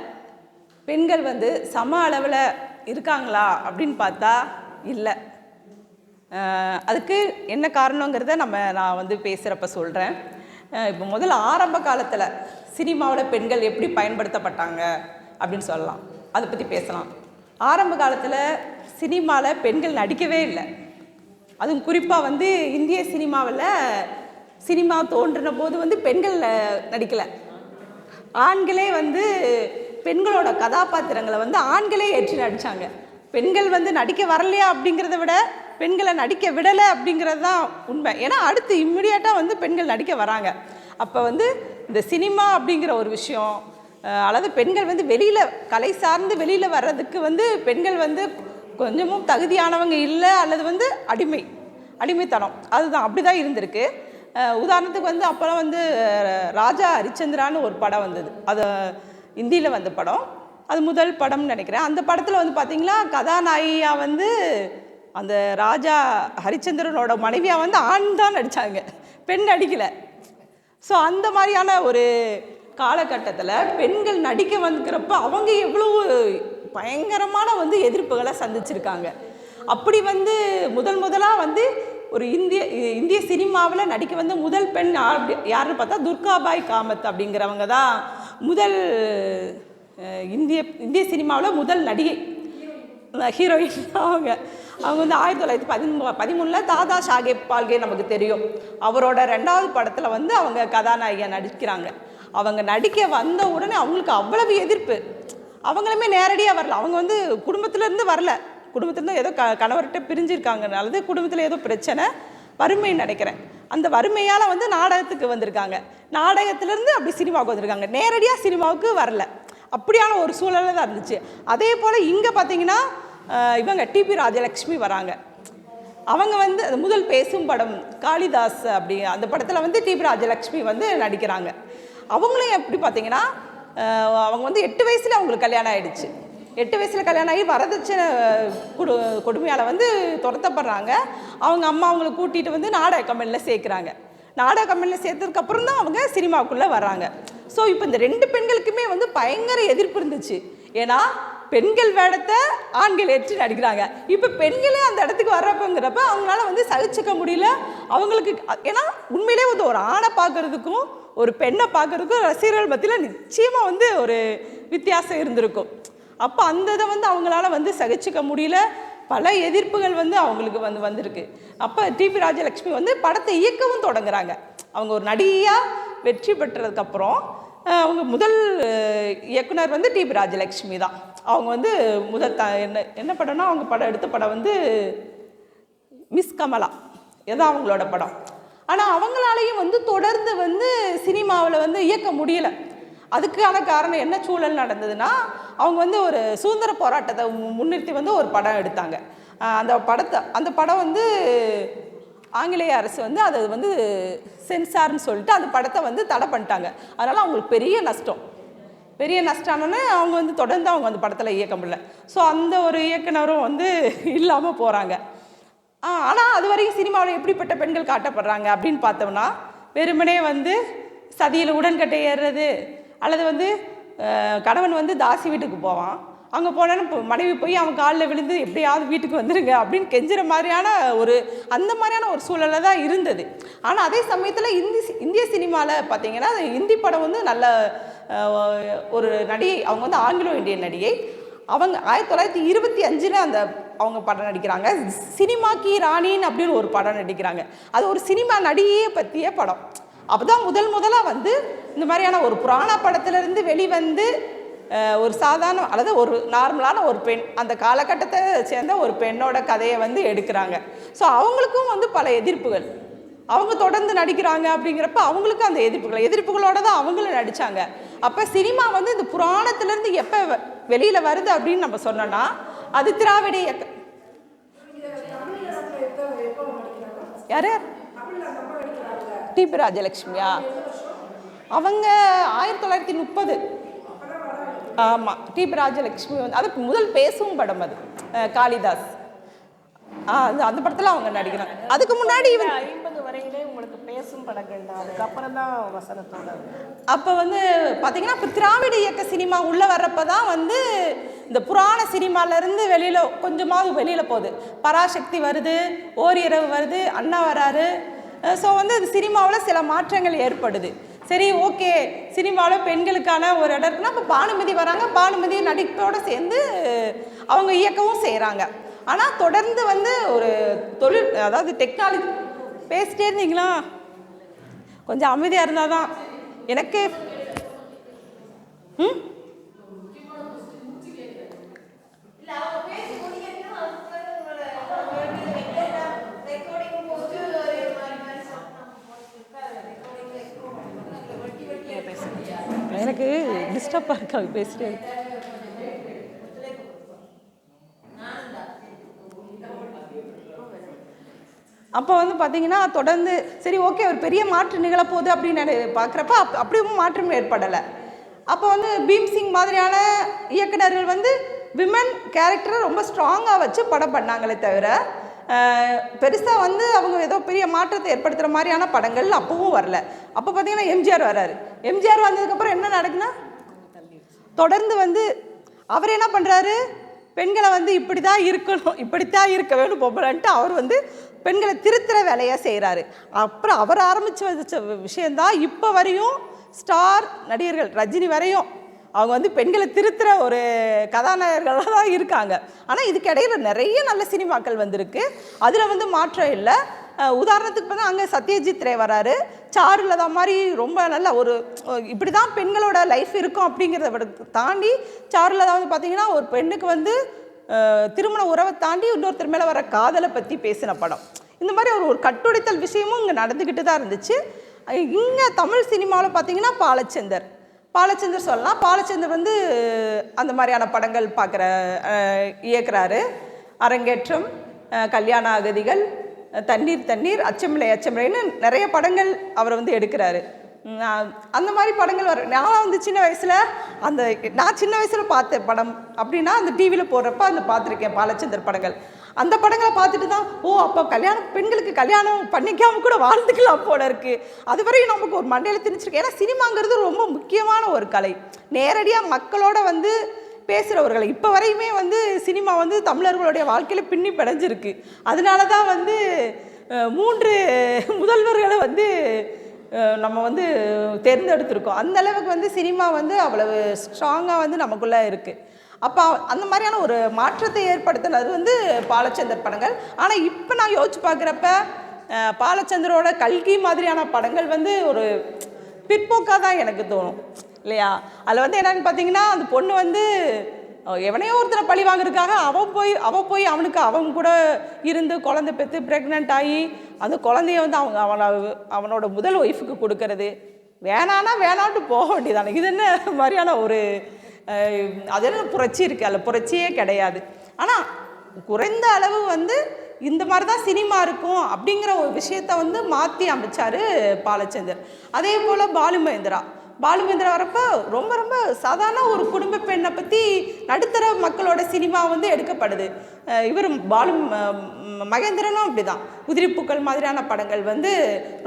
பெண்கள் வந்து சம அளவில் இருக்காங்களா அப்படின்னு பார்த்தா இல்லை. அதுக்கு என்ன காரணங்கிறத நான் வந்து பேசுகிறப்ப சொல்கிறேன். இப்போ முதல்ல ஆரம்ப காலத்தில் சினிமாவில் பெண்கள் எப்படி பயன்படுத்தப்பட்டாங்க அப்படின்னு சொல்லலாம், அதை பற்றி பேசலாம். ஆரம்ப காலத்தில் சினிமாவில் பெண்கள் நடிக்கவே இல்லை. அதுவும் குறிப்பாக வந்து இந்திய சினிமாவில் சினிமா தோன்றின போது வந்து பெண்கள் நடிக்கலை. ஆண்களே வந்து பெண்களோட கதாபாத்திரங்களை வந்து ஆண்களே ஏற்றி நடித்தாங்க. பெண்கள் வந்து நடிக்க வரலையா அப்படிங்கிறத விட பெண்களை நடிக்க விடலை அப்படிங்கிறது தான் உண்மை. ஏன்னா அடுத்து இம்மிடியேட்டாக வந்து பெண்கள் நடிக்க வராங்க. அப்போ வந்து இந்த சினிமா அப்படிங்கிற ஒரு விஷயம், அல்லது பெண்கள் வந்து வெளியில் கலை சார்ந்து வெளியில் வர்றதுக்கு வந்து பெண்கள் வந்து கொஞ்சமும் தகுதியானவங்க இல்லை, அல்லது வந்து அடிமைத்தனம், அதுதான் அப்படி தான் இருந்திருக்கு. உதாரணத்துக்கு வந்து அப்போலாம் வந்து ராஜா ஹரிச்சந்திரான்னு ஒரு படம் வந்தது. அது இந்தியில் வந்த படம், அது முதல் படம்னு நினைக்கிறேன். அந்த படத்தில் வந்து பார்த்திங்களா கதாநாயகியாக வந்து அந்த ராஜா ஹரிச்சந்திரனோட மனைவியாக வந்து ஆண் தான் நடித்தாங்க, பெண் நடிக்கலை. ஸோ அந்த மாதிரியான ஒரு காலகட்டத்தில் பெண்கள் நடிக்க வந்துக்கிறப்ப அவங்க எவ்வளோ பயங்கரமான வந்து எதிர்ப்புகளை சந்திச்சிருக்காங்க. அப்படி வந்து முதலாக வந்து ஒரு இந்திய சினிமாவில் நடிக்க வந்து முதல் பெண் யாருன்னு பார்த்தா துர்காபாய் காமத் அப்படிங்கிறவங்க தான் முதல் இந்திய சினிமாவில் முதல் நடிகை, ஹீரோயின். அவங்க வந்து 1913 தாதா சாஹேப் பால்கே நமக்கு தெரியும். அவரோட 2வது படத்தில் வந்து அவங்க கதாநாயகியாக நடிக்கிறாங்க. அவங்க நடிக்க வந்த உடனே அவங்களுக்கு அவ்வளவு எதிர்ப்பு. அவங்களுமே நேரடியாக வரல, அவங்க வந்து குடும்பத்திலேருந்து வரல, குடும்பத்துலேருந்து ஏதோ கணவர்கிட்ட பிரிஞ்சிருக்காங்க, அல்லது குடும்பத்தில் ஏதோ பிரச்சனை, வறுமை நினைக்கிறேன். அந்த வறுமையால் வந்து நாடகத்துக்கு வந்திருக்காங்க, நாடகத்திலேருந்து அப்படி சினிமாவுக்கு வந்திருக்காங்க, நேரடியாக சினிமாவுக்கு வரல. அப்படியான ஒரு சூழலில் தான் இருந்துச்சு. அதே போல் இங்கே பார்த்தீங்கன்னா இவங்க டிபி ராஜலக்ஷ்மி வராங்க. அவங்க வந்து முதல் பேசும் படம் காளிதாஸ் அப்படி அந்த படத்தில் வந்து டிபி ராஜலக்ஷ்மி வந்து நடிக்கிறாங்க. அவங்களும் எப்படி பார்த்தீங்கன்னா அவங்க வந்து 8 வயசில் அவங்களுக்கு கல்யாணம் ஆகிடுச்சு. 8 வயசில் கல்யாணம் ஆகி வரதட்சணை கொடுமையால் வந்து துரத்தப்படுறாங்க. அவங்க அம்மா அவங்களை கூட்டிகிட்டு வந்து நாடக கம்பெனியில் சேர்க்குறாங்க. நாடக கம்பெனியில் சேர்த்ததுக்கப்புறம் தான் அவங்க சினிமாவுக்குள்ளே வர்றாங்க. ஸோ இப்போ இந்த 2 பெண்களுக்குமே வந்து பயங்கர எதிர்ப்பு இருந்துச்சு. ஏன்னா பெண்கள் வேடத்தை ஆண்கள் ஏற்றி நடிக்கிறாங்க. இப்போ பெண்களே அந்த இடத்துக்கு வர்றப்பங்கிறப்ப அவங்களால வந்து சகிச்சுக்க முடியல அவங்களுக்கு. ஏன்னா உண்மையிலே வந்து ஒரு ஆணை பார்க்குறதுக்கும் ஒரு பெண்ணை பார்க்குறதுக்கும் ரசிகர்கள் மத்தியில் நிச்சயமாக வந்து ஒரு வித்தியாசம் இருந்திருக்கும். அப்போ அந்த இதை வந்து அவங்களால வந்து சகிச்சுக்க முடியல, பல எதிர்ப்புகள் வந்து அவங்களுக்கு வந்திருக்கு. அப்போ டிபி ராஜலக்ஷ்மி வந்து படத்தை இயக்கவும் தொடங்குறாங்க. அவங்க ஒரு நடிகையாக வெற்றி பெற்றதுக்கப்புறம் அவங்க முதல் இயக்குனர் வந்து டிபி ராஜலக்ஷ்மி தான். அவங்க வந்து என்ன படம்னா அவங்க படம் எடுத்த படம் வந்து மிஸ் கமலா, இதுதான் அவங்களோட படம். ஆனால் அவங்களாலையும் வந்து தொடர்ந்து வந்து சினிமாவில் வந்து இயக்க முடியலை. அதுக்கான காரணம் என்ன சூழல் நடந்ததுன்னா, அவங்க வந்து ஒரு சுதந்திர போராட்டத்தை முன்னிறுத்தி வந்து ஒரு படம் எடுத்தாங்க. அந்த படம் வந்து ஆங்கிலேய அரசு வந்து அதை வந்து சென்சார்னு சொல்லிட்டு அந்த படத்தை வந்து தடை பண்ணிட்டாங்க. அதனால் அவங்களுக்கு பெரிய நஷ்டம்னு அவங்க வந்து தொடர்ந்து அவங்க அந்த படத்தில் இயக்க முடியல. ஸோ அந்த ஒரு இயக்குனரும் வந்து இல்லாமல் போகிறாங்க. ஆனால் அது வரைக்கும் சினிமாவில் எப்படிப்பட்ட பெண்கள் காட்டப்படுறாங்க அப்படின்னு பார்த்தோம்னா, வெறுமனே வந்து சதியில் உடன்கட்டை ஏறுறது, அல்லது வந்து கணவன் வந்து தாசி வீட்டுக்கு போவான், அங்கே போனேன்னு மனைவி போய் அவன் காலில் விழுந்து எப்படியாவது வீட்டுக்கு வந்துடுங்க அப்படின்னு கெஞ்சுற மாதிரியான அந்த மாதிரியான ஒரு சூழலை தான் இருந்தது. ஆனால் அதே சமயத்தில் இந்திய சினிமாவில் பார்த்தீங்கன்னா இந்தி படம் வந்து நல்ல ஒரு நடிகை, அவங்க வந்து ஆங்கிலோ இந்தியன் நடிகை. அவங்க 1925 அந்த அவங்க படம் நடிக்கிறாங்க. சினிமா கி ராணின்னு அப்படின்னு ஒரு படம் நடிக்கிறாங்க. அது ஒரு சினிமா நடிகையை பற்றிய படம். அப்போ தான் முதலாக வந்து இந்த மாதிரியான ஒரு புராண படத்திலிருந்து வெளிவந்து ஒரு சாதாரண அல்லது ஒரு நார்மலான ஒரு பெண், அந்த காலகட்டத்தை சேர்ந்த ஒரு பெண்ணோட கதையை வந்து எடுக்கிறாங்க. ஸோ அவங்களுக்கும் வந்து பல எதிர்ப்புகள், அவங்க தொடர்ந்து நடிக்கிறாங்க அப்படிங்கிறப்ப அவங்களுக்கும் அந்த எதிர்ப்புகளோடு தான் அவங்களும் நடித்தாங்க. அப்போ சினிமா வந்து இந்த புராணத்திலேருந்து எப்போ வெளியில் வருது அப்படின்னு நம்ம சொன்னோன்னா அது திராவிட இயக்கம். யார் டிபி ராஜலக்ஷ்மியா? அவங்க 1930. ஆமாம், டிபி ராஜலட்சுமி வந்து அது முதல் பேசும் படம், அது காளிதாஸ். அந்த படத்தில் அவங்க நடிக்கிறாங்க. அதுக்கு முன்னாடி 50 வரையிலே உங்களுக்கு பேசும் படங்கள் தான், அதுக்கப்புறம் தான் வசனத்தோட. அப்போ வந்து பார்த்தீங்கன்னா இப்போ திராவிட இயக்க சினிமா உள்ளே வர்றப்ப தான் வந்து இந்த புராண சினிமாலேருந்து வெளியில் கொஞ்சமாவது வெளியில் போகுது. பராசக்தி வருது, ஓரிரவு வருது, அண்ணா வராரு. ஸோ வந்து அது சினிமாவில் சில மாற்றங்கள் ஏற்படுது. சரி, ஓகே, சினிமாவில் பெண்களுக்கான ஒரு இடம் இருக்குன்னா இப்போ பானுமதி வராங்க, பானுமதி நடிப்போடு சேர்ந்து அவங்க இயக்கவும் செய்கிறாங்க. ஆனால் தொடர்ந்து வந்து ஒரு தொழில், அதாவது டெக்னாலஜி. பேசிட்டே இருந்தீங்களா? கொஞ்சம் அமைதியாக இருந்தால் தான் எனக்கு. எனக்கு டிஸ்டர்பாக இருக்காது பேசிட்டே. அப்போ வந்து பார்த்தீங்கன்னா தொடர்ந்து சரி, ஓகே, ஒரு பெரிய மாற்றம் நிகழப்போகுது அப்படின்னு பார்க்குறப்ப அப்படியும் மாற்றம் ஏற்படலை. அப்போ வந்து பீம்சிங் மாதிரியான இயக்குனர்கள் வந்து விமன் கேரக்டரை ரொம்ப ஸ்ட்ராங்காக வச்சு படம் பண்ணாங்களே தவிர பெருசாக வந்து அவங்க ஏதோ பெரிய மாற்றத்தை ஏற்படுத்துகிற மாதிரியான படங்கள் அப்பவும் வரல. அப்போ பார்த்தீங்கன்னா எம்ஜிஆர் வராரு. எம்ஜிஆர் வந்ததுக்கப்புறம் என்ன நடக்குன்னா தொடர்ந்து வந்து அவர் என்ன பண்ணுறாரு, பெண்களை வந்து இப்படி தான் இருக்கணும், இப்படித்தான் இருக்க வேணும் பொம்பளைன்ட்டு அவர் வந்து பெண்களை திருத்துற வேலையாக செய்கிறாரு. அப்புறம் அவர் ஆரம்பித்து வச்ச விஷயந்தான் இப்போ வரையும் ஸ்டார் நடிகர்கள் ரஜினி வரையும் அவங்க வந்து பெண்களை திருத்துற ஒரு கதாநாயகர்களாக தான் இருக்காங்க. ஆனால் இதுக்கு இடையில நிறைய நல்ல சினிமாக்கள் வந்திருக்கு, அதில் வந்து மாற்றம் இல்லை. உதாரணத்துக்கு பார்த்தா அங்கே சத்யஜித் ரே வராரு, சாருலதா மாதிரி ரொம்ப நல்ல ஒரு இப்படி தான் பெண்களோட லைஃப் இருக்கும் அப்படிங்கிறத தாண்டி சாருலதா வந்து பார்த்திங்கன்னா ஒரு பெண்ணுக்கு வந்து திருமண உறவை தாண்டி இன்னொருத்தர் மேலே வர காதலை பற்றி பேசின படம். இந்த மாதிரி ஒரு கட்டுடைத்தல் விஷயமும் இங்கே நடந்துக்கிட்டு தான் இருந்துச்சு. இங்கே தமிழ் சினிமாவில் பார்த்திங்கன்னா பாலச்சந்தர் சொல்லலாம். பாலச்சந்தர் வந்து அந்த மாதிரியான படங்கள் இயக்குறாரு. அரங்கேற்றம், கல்யாண அகதிகள், தண்ணீர், அச்சமில்லைன்னு நிறைய படங்கள் அவர் வந்து எடுக்கிறாரு. அந்த மாதிரி படங்கள் வர நான் வந்து நான் சின்ன வயசில் பார்த்த படம் அப்படின்னா அந்த டிவியில் போடுறப்ப அந்த பார்த்துருக்கேன் பாலச்சந்தர் படங்கள். அந்த படங்களை பார்த்துட்டு தான் அப்போ பெண்களுக்கு கல்யாணம் பண்ணிக்காம கூட வாழ்ந்துக்கலாம் போல இருக்குது. அதுவரையும் நமக்கு ஒரு மண்டையில் திணிச்சிருக்கு. ஏன்னா சினிமாங்கிறது ரொம்ப முக்கியமான ஒரு கலை. நேரடியாக மக்களோட வந்து பேசுகிறவர்களை இப்போ வரையுமே வந்து சினிமா வந்து தமிழர்களுடைய வாழ்க்கையில் பின்னி பிணைஞ்சிருக்கு. அதனால தான் வந்து 3 முதல்வர்களை வந்து நம்ம வந்து தேர்ந்தெடுத்திருக்கோம். அந்த அளவுக்கு வந்து சினிமா வந்து அவ்வளவு ஸ்ட்ராங்காக வந்து நமக்குள்ளே இருக்குது. அப்போ அந்த மாதிரியான ஒரு மாற்றத்தை ஏற்படுத்தினது வந்து பாலச்சந்தர் படங்கள். ஆனால் இப்போ நான் யோசிச்சு பார்க்குறப்ப பாலச்சந்தரோட கல்கி மாதிரியான படங்கள் வந்து ஒரு பிற்போக்காக தான் எனக்கு தோணும் இல்லையா? அதில் வந்து என்னென்னு பார்த்தீங்கன்னா அந்த பொண்ணு வந்து எவனையோ ஒருத்தரை பழி வாங்குறதுக்காக அவள் போய் அவனுக்கு அவங்க கூட இருந்து குழந்தை பெற்று ப்ரெக்னென்ட் ஆகி அந்த குழந்தைய வந்து அவனோட முதல் ஒய்ஃபுக்கு கொடுக்கறது, வேணான்ட்டு போக வேண்டியதானே. இது என்ன மாதிரியான ஒரு அது என்ன புரட்சி இருக்குது? அதில் புரட்சியே கிடையாது. ஆனால் குறைந்த அளவு வந்து இந்த மாதிரி தான் சினிமா இருக்கும் அப்படிங்கிற ஒரு விஷயத்த வந்து மாற்றி அமைச்சார் பாலச்சந்தர். அதே போல் பாலுமகேந்திரா வரப்போ ரொம்ப ரொம்ப சாதாரண ஒரு குடும்ப பெண்ணை பற்றி நடுத்தர மக்களோட சினிமா வந்து எடுக்கப்படுது. இவர் மகேந்திரனும் அப்படி தான். உதிரிப்பூக்கள் மாதிரியான படங்கள் வந்து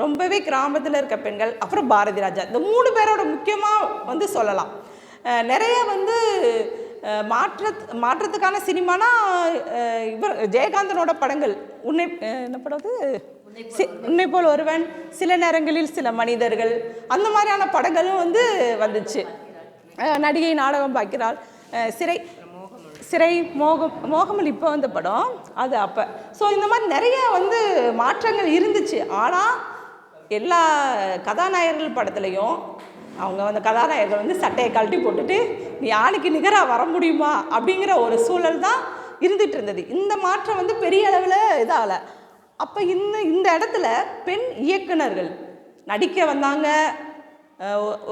ரொம்பவே கிராமத்தில் இருக்க பெண்கள். அப்புறம் பாரதி ராஜா, இந்த 3 பேரோட முக்கியமாக வந்து சொல்லலாம். நிறைய வந்து மாற்றத்துக்கான சினிமானா இவர் ஜெயகாந்தனோட படங்கள், என்ன படம் அது, உன்னை போல் ஒருவன், சில நேரங்களில் சில மனிதர்கள், அந்த மாதிரியான படங்களும் வந்து வந்துச்சு. நடிகை நாடகம் பார்க்கிறாள், சிறை மோகமல் இப்போ வந்த படம் அது அப்போ. ஸோ இந்த மாதிரி நிறைய வந்து மாற்றங்கள் இருந்துச்சு. ஆனால் எல்லா கதாநாயகர்கள் படத்துலையும் அவங்க வந்து கதாநாயகர்கள் வந்து சட்டையை கழட்டி போட்டுட்டு நீ ஆணுக்கு நிகராக வர முடியுமா அப்படிங்கிற ஒரு சூழல் தான் இருந்துகிட்டு இருந்தது. இந்த மாற்றம் வந்து பெரிய அளவில் இதாகலை. அப்போ இந்த இடத்துல பெண் இயக்குனர்கள் நடிக்க வந்தாங்க.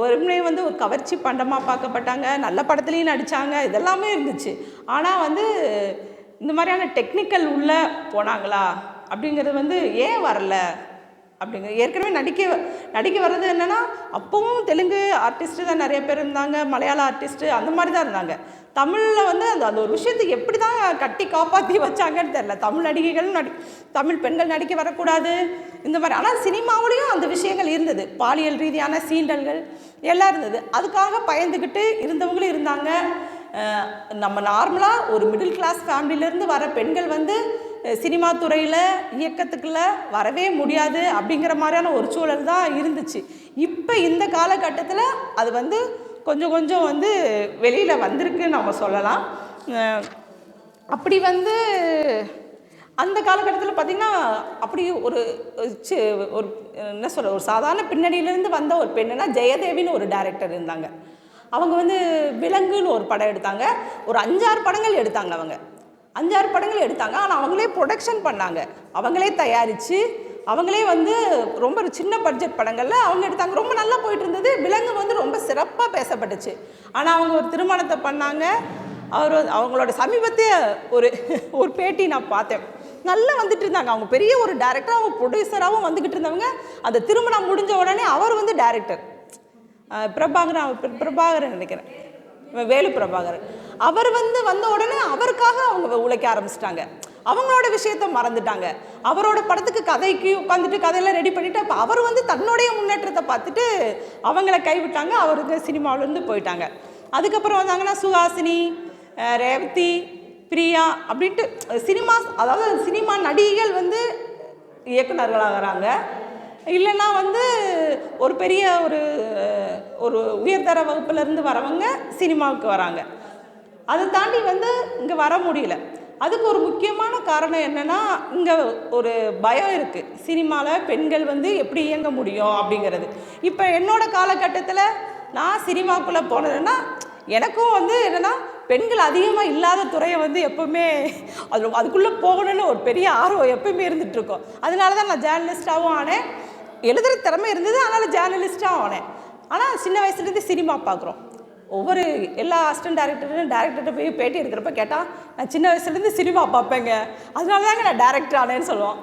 ஒருமுறை வந்து ஒரு கவர்ச்சி பண்டமாக பார்க்கப்பட்டாங்க, நல்ல படத்துலேயும் நடித்தாங்க, இதெல்லாமே இருந்துச்சு. ஆனால் வந்து இந்த மாதிரியான டெக்னிக்கல் உள்ளே போனாங்களா அப்படிங்கிறது வந்து ஏன் வரல அப்படிங்க. ஏற்கனவே நடிக்க வர்றது என்னென்னா, அப்பவும் தெலுங்கு ஆர்டிஸ்ட்டு தான் நிறைய பேர் இருந்தாங்க, மலையாள ஆர்டிஸ்ட்டு அந்த மாதிரி தான் இருந்தாங்க. தமிழில் வந்து அந்த ஒரு விஷயத்தை எப்படி தான் கட்டி காப்பாற்றி வச்சாங்கன்னு தெரில. தமிழ் நடிகைகள் தமிழ் பெண்கள் நடிக்க வரக்கூடாது இந்த மாதிரி. ஆனால் சினிமாவிலையும் அந்த விஷயங்கள் இருந்தது, பாலியல் ரீதியான சீண்டல்கள் எல்லாம் இருந்தது. அதுக்காக பயந்துக்கிட்டு இருந்தவங்களும் இருந்தாங்க. நம்ம நார்மலாக ஒரு மிடில் கிளாஸ் ஃபேமிலியிலேருந்து வர பெண்கள் வந்து சினிமா துறையில் இயக்கத்துக்குள்ளே வரவே முடியாது அப்படிங்கிற மாதிரியான ஒரு சூழல் தான் இருந்துச்சு. இப்போ இந்த காலகட்டத்தில் அது வந்து கொஞ்சம் கொஞ்சம் வந்து வெளியில் வந்திருக்குன்னு நம்ம சொல்லலாம். அப்படி வந்து அந்த காலகட்டத்தில் பார்த்திங்கன்னா அப்படி ஒரு என்ன சொல்ல, ஒரு சாதாரண பின்னணியிலேருந்து வந்த ஒரு பெண்ணுனா ஜெயதேவின்னு ஒரு டைரக்டர் இருந்தாங்க. அவங்க வந்து விலங்குன்னு ஒரு படம் எடுத்தாங்க. ஒரு 5-6 படங்கள் எடுத்தாங்க. அவங்க 5-6 படங்கள் எடுத்தாங்க. ஆனால் அவங்களே ப்ரொடக்ஷன் பண்ணாங்க, அவங்களே தயாரித்து, அவங்களே வந்து ரொம்ப ஒரு சின்ன பட்ஜெட் படங்களில் அவங்க எடுத்தாங்க. ரொம்ப நல்லா போயிட்டு இருந்தது. விலங்கு வந்து ரொம்ப சிறப்பாக பேசப்பட்டுச்சு. ஆனால் அவங்க ஒரு திருமணத்தை பண்ணாங்க. அவங்களோட சமீபத்திய ஒரு பேட்டி நான் பார்த்தேன். நல்லா வந்துட்டு இருந்தாங்க. அவங்க பெரிய ஒரு டைரக்டராக, அவங்க ப்ரொடியூசராகவும் வந்துக்கிட்டு இருந்தவங்க. அந்த திருமணம் முடிஞ்ச உடனே அவர் வந்து டைரக்டர் பிரபாகரன் நினைக்கிறேன், வேலு பிரபாகரன். அவர் வந்து வந்த உடனே அவருக்காக அவங்க உழைக்க ஆரம்பிச்சிட்டாங்க. அவங்களோட விஷயத்த மறந்துட்டாங்க. அவரோட படத்துக்கு கதைக்கு உட்காந்துட்டு கதையெல்லாம் ரெடி பண்ணிவிட்டு அப்போ அவர் வந்து தன்னுடைய முன்னேற்றத்தை பார்த்துட்டு அவங்கள கைவிட்டாங்க. அவருக்கு சினிமாவிலேருந்து போயிட்டாங்க. அதுக்கப்புறம் வந்தாங்கன்னா சுஹாசினி, ரேவதி, பிரியா அப்படின்ட்டு அதாவது சினிமா நடிகைகள் வந்து இயக்குநர்களாகிறாங்க. இல்லைன்னா வந்து ஒரு பெரிய ஒரு உயர்தர வகுப்புலேருந்து வரவங்க சினிமாவுக்கு வராங்க. அதை தாண்டி வந்து இங்கே வர முடியல. அதுக்கு ஒரு முக்கியமான காரணம் என்னென்னா, இங்கே ஒரு பயம் இருக்குது. சினிமாவில் பெண்கள் வந்து எப்படி இயங்க முடியும் அப்படிங்கிறது. இப்போ என்னோடய காலகட்டத்தில் நான் சினிமாக்குள்ளே போனதுன்னா எனக்கும் வந்து என்னென்னா, பெண்கள் அதிகமாக இல்லாத துறையை வந்து எப்போவுமே அதுக்குள்ளே போகணுன்னு ஒரு பெரிய ஆர்வம் எப்போயுமே இருந்துகிட்ருக்கோம். அதனால தான் நான் ஜேர்னலிஸ்ட்டாகவும் ஆனேன். எழுதுகிற திறமை இருந்தது, அதனால் ஜேர்னலிஸ்ட்டாகவும் ஆனேன். ஆனால் சின்ன வயசுலேருந்து சினிமா பார்க்குறோம். எல்லா அசிஸ்டன்ட் டேரக்டர்கிட்ட போய் பேட்டி எடுக்கிறப்ப கேட்டால், நான் சின்ன வயசுலேருந்து சினிமா பார்ப்பேங்க, அதனால தாங்க நான் டேரக்டர் ஆனேன்னு சொல்லுவோம்.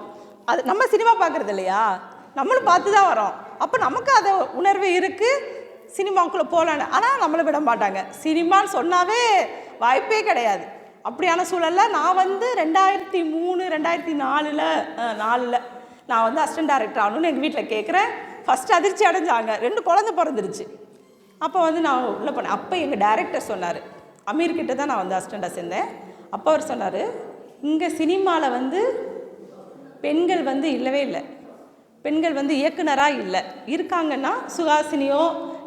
அது நம்ம சினிமா பார்க்குறது இல்லையா, நம்மளும் பார்த்து தான் வரோம். அப்போ நமக்கு அதை உணர்வு இருக்குது, சினிமாவுக்குள்ளே போகலான்னு. ஆனால் நம்மளை விட மாட்டாங்க. சினிமான்னு சொன்னாவே வாய்ப்பே கிடையாது. அப்படியான சூழலில் நான் வந்து 2003-2004 நான் வந்து அசிஸ்டன்ட் டைரக்டர் ஆகணும்னு எங்கள் வீட்டில் கேட்குறேன். ஃபஸ்ட்டு அதிர்ச்சி அடைஞ்சாங்க. 2 குழந்தை பிறந்துருச்சு. அப்போ வந்து நான் உள்ளே போனேன். அப்போ எங்கள் டைரக்டர் சொன்னார், அமீர்கிட்ட தான் நான் வந்து அசிஸ்டண்ட்டாக சேர்ந்தேன். அப்போ அவர் சொன்னார், இங்கே சினிமாவில் வந்து பெண்கள் வந்து இல்லவே இல்லை, பெண்கள் வந்து இயக்குனராக இல்லை. இருக்காங்கன்னா சுஹாசினியோ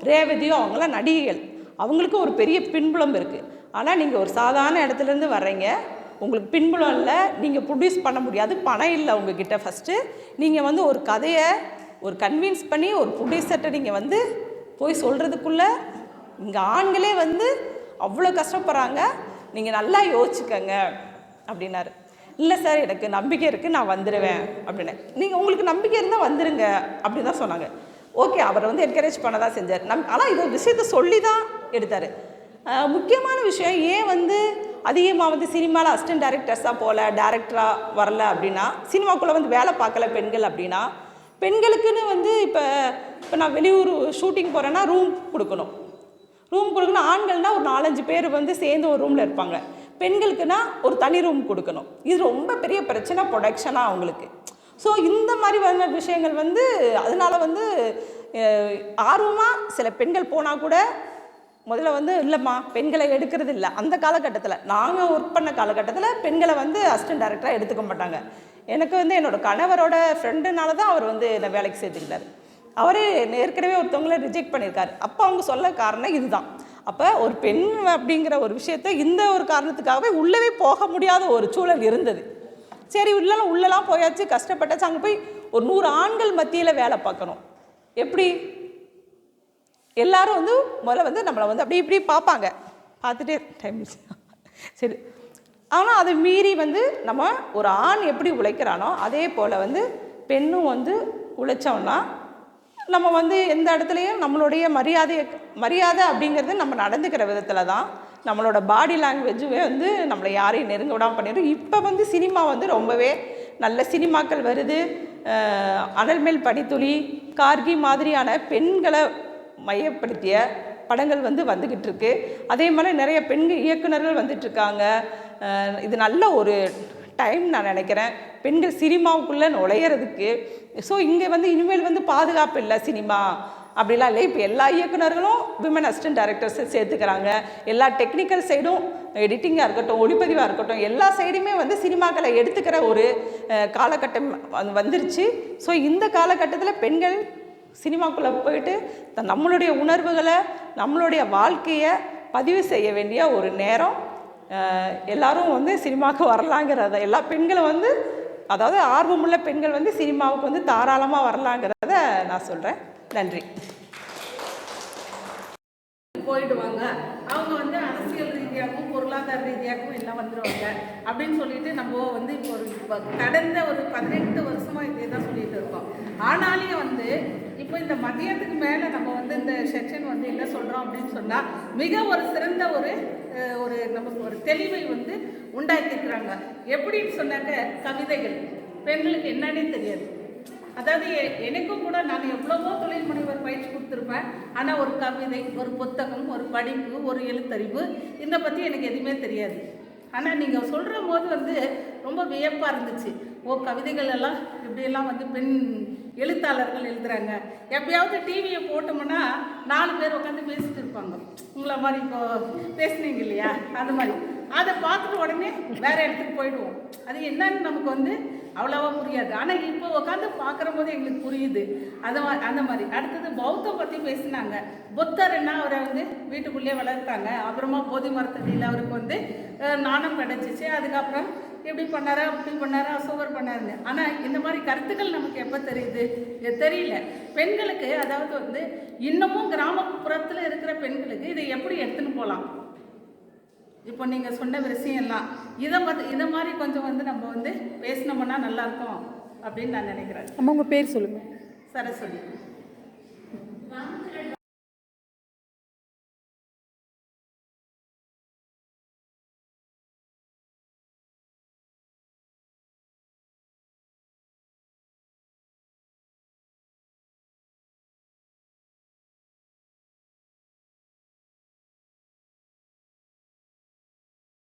ரேவதியோ அவங்களாம் நடிகைகள், அவங்களுக்கு ஒரு பெரிய பின்புலம் இருக்குது. ஆனால் நீங்கள் ஒரு சாதாரண இடத்துலேருந்து வர்றீங்க, உங்களுக்கு பின்புலம் இல்லை, நீங்கள் ப்ரொடியூஸ் பண்ண முடியாது, பணம் இல்லை உங்ககிட்ட. ஃபஸ்ட்டு நீங்கள் வந்து ஒரு கதையை கன்வின்ஸ் பண்ணி ஒரு ப்ரொடியூசர்கிட்ட நீங்கள் வந்து போய் சொல்கிறதுக்குள்ளே இங்கே ஆண்களே வந்து அவ்வளோ கஷ்டப்படுறாங்க, நீங்கள் நல்லா யோசிச்சுக்கங்க அப்படின்னாரு. இல்லை சார், எனக்கு நம்பிக்கை இருக்குது, நான் வந்துடுவேன் அப்படின்னு. நீங்கள் உங்களுக்கு நம்பிக்கை இருந்தால் வந்துடுங்க அப்படின்னு தான் சொன்னாங்க. ஓகே, அவரை வந்து என்கரேஜ் பண்ண தான் செஞ்சார். ஆனால் இது விஷயத்த சொல்லி தான் எடுத்தார். முக்கியமான விஷயம், ஏன் வந்து அதிகமாக வந்து சினிமாவில் அசிஸ்டன்ட் டைரக்டர்ஸாக போகல, டேரக்டராக வரல அப்படின்னா, சினிமாக்குள்ளே வந்து வேலை பார்க்கல பெண்கள் அப்படின்னா, பெண்களுக்குன்னு வந்து இப்போ நான் வெளியூர் ஷூட்டிங் போகிறேன்னா ரூம் கொடுக்கணும். ஆண்கள்னால் ஒரு 4-5 பேர் வந்து சேர்ந்து ஒரு ரூமில் இருப்பாங்க. பெண்களுக்குன்னா ஒரு தனி ரூம் கொடுக்கணும். இது ரொம்ப பெரிய பிரச்சனை ப்ரொடக்ஷனாக அவங்களுக்கு. ஸோ இந்த மாதிரி வந்த விஷயங்கள் வந்து அதனால் வந்து ஆர்வமாக சில பெண்கள் போனால் கூட முதல்ல வந்து இல்லைம்மா பெண்களை எடுக்கிறது இல்லை. அந்த காலகட்டத்தில் நாங்கள் ஒர்க் பண்ண காலகட்டத்தில் பெண்களை வந்து அசிஸ்டன்ட் டைரக்டராக எடுத்துக்க மாட்டாங்க. எனக்கு வந்து என்னோடய கணவரோட ஃப்ரெண்டுனால தான் அவர் வந்து என்னை வேலைக்கு சேர்த்துக்கிட்டார். அவரே ஏற்கனவே ஒருத்தவங்கள ரிஜெக்ட் பண்ணியிருக்காரு. அப்போ அவங்க சொல்ல காரணம் இதுதான். அப்போ ஒரு பெண் அப்படிங்கிற ஒரு விஷயத்த இந்த ஒரு காரணத்துக்காகவே உள்ளவே போக முடியாத ஒரு சூழல் இருந்தது. சரி, உள்ளெல்லாம் போயாச்சு, கஷ்டப்பட்டாச்சு. அங்கே போய் ஒரு 100 ஆண்கள் மத்தியில் வேலை பார்க்கணும். எப்படி எல்லாரும் வந்து முதல்ல வந்து நம்மளை வந்து அப்படி இப்படி பார்ப்பாங்க, பார்த்துட்டே டைம் சரி. ஆனால் அதை மீறி வந்து நம்ம ஒரு ஆண் எப்படி உழைக்கிறானோ அதே போல் வந்து பெண்ணும் வந்து உழைச்சோம்னா நம்ம வந்து எந்த இடத்துலையும் நம்மளுடைய மரியாதை அப்படிங்கிறது நம்ம நடந்துக்கிற விதத்தில் தான். நம்மளோட பாடி லாங்குவேஜுவே வந்து நம்மளை யாரையும் நெருங்க விடாமல் பண்ணிடும். இப்போ வந்து சினிமா வந்து ரொம்பவே நல்ல சினிமாக்கள் வருது. அனல் மேல் பனித்துளி, கார்கி மாதிரியான பெண்களை மையப்படுத்திய படங்கள் வந்து வந்துக்கிட்டு இருக்கு. அதே மாதிரி நிறைய பெண்கள் இயக்குனர்கள் வந்துட்டுருக்காங்க. இது நல்ல ஒரு டைம் நான் நினைக்கிறேன் பெண்கள் சினிமாவுக்குள்ளே நுழையிறதுக்கு. ஸோ இங்கே வந்து இனிமேல் வந்து பாதுகாப்பு இல்லை சினிமா அப்படிலாம் இல்லை. இப்போ எல்லா இயக்குனர்களும் விமன் அசிஸ்டன்ட் டைரக்டர்ஸை சேர்த்துக்கிறாங்க. எல்லா டெக்னிக்கல் சைடும், எடிட்டிங்காக இருக்கட்டும், ஒளிப்பதிவாக இருக்கட்டும், எல்லா சைடுமே வந்து சினிமாக்களை எடுத்துக்கிற ஒரு காலகட்டம் வந்துருச்சு. ஸோ இந்த காலகட்டத்தில் பெண்கள் சினிமாக்குள்ளே போயிட்டு நம்மளுடைய உணர்வுகளை, நம்மளுடைய வாழ்க்கையை பதிவு செய்ய வேண்டிய ஒரு நேரம். எல்லாரும் வந்து சினிமாவுக்கு வரலாங்கிறத, எல்லா பெண்களும் வந்து, அதாவது ஆர்வமுள்ள பெண்கள் வந்து சினிமாவுக்கு வந்து தாராளமாக வரலாங்கிறத நான் சொல்கிறேன். நன்றி. போயிடுவாங்க, அவங்க வந்து அரசியல் ரீதியாகவும் பொருளாதார ரீதியாகவும் எல்லாம் வந்துடுவாங்க அப்படின்னு சொல்லிட்டு நம்ம வந்து இப்போ கடந்த ஒரு 18 வருஷமாக இதே தான் சொல்லிட்டு இருக்கோம். ஆனாலும் வந்து இப்போ இந்த மதியத்துக்கு மேலே நம்ம வந்து இந்த செக்ஷன் வந்து என்ன சொல்கிறோம் அப்படின்னு சொன்னால், மிக ஒரு சிறந்த ஒரு நமக்கு ஒரு தெளிவை வந்து உண்டாக்கியிருக்கிறாங்க. எப்படின்னு சொன்னாக்க, கவிதைகள் பெண்களுக்கு என்னன்னே தெரியாது. அதாவது எனக்கும் கூட நான் எவ்வளவோ தொழில் முனைவர் பயிற்சி கொடுத்துருப்பேன். ஆனால் ஒரு கவிதை, ஒரு புத்தகம், ஒரு படிப்பு, ஒரு எழுத்தறிவு இதை பற்றி எனக்கு எதுவுமே தெரியாது. ஆனால் நீங்கள் சொல்கிற போது வந்து ரொம்ப வியப்பாக இருந்துச்சு. கவிதைகள் எல்லாம் இப்படியெல்லாம் வந்து பெண் எழுத்தாளர்கள் எழுதுகிறாங்க. எப்பயாவது டிவியை போட்டோம்னா 4 பேர் உட்காந்து பேசிட்டு இருப்பாங்க. உங்களை மாதிரி இப்போ பேசுனீங்க இல்லையா, அந்த மாதிரி அதை பார்த்துட்டு உடனே வேறு இடத்துக்கு போயிடுவோம். அது என்னன்னு நமக்கு வந்து அவ்வளோவா புரியாது. ஆனால் இப்போ உட்காந்து பார்க்குற போது எங்களுக்கு புரியுது. அந்த மாதிரி அடுத்தது பௌத்தம் பற்றி பேசினாங்க. புத்தர் என்ன, அவரை வந்து வீட்டுக்குள்ளேயே வளர்த்தாங்க. அப்புறமா போதி மரத்தடியில் அவருக்கு வந்து நாணம் கிடச்சிச்சு. அதுக்கப்புறம் எப்படி பண்ணாரா, அப்படி பண்ணாரா, சூப்பர் பண்ணாருன்னு. ஆனால் இந்த மாதிரி கருத்துக்கள் நமக்கு எப்போ தெரியுது? தெரியல. பெண்களுக்கு, அதாவது வந்து இன்னமும் கிராமப்புறத்தில் இருக்கிற பெண்களுக்கு இதை எப்படி எடுத்துன்னு போகலாம்? இப்போ நீங்கள் சொன்ன விஷயம்லாம் இதை மாதிரி கொஞ்சம் வந்து நம்ம வந்து பேசினோம்னா நல்லாயிருக்கும் அப்படின்னு நான் நினைக்கிறேன். அம்மா, உங்கள் பேர் சொல்லுங்கள். சரஸ்வதி.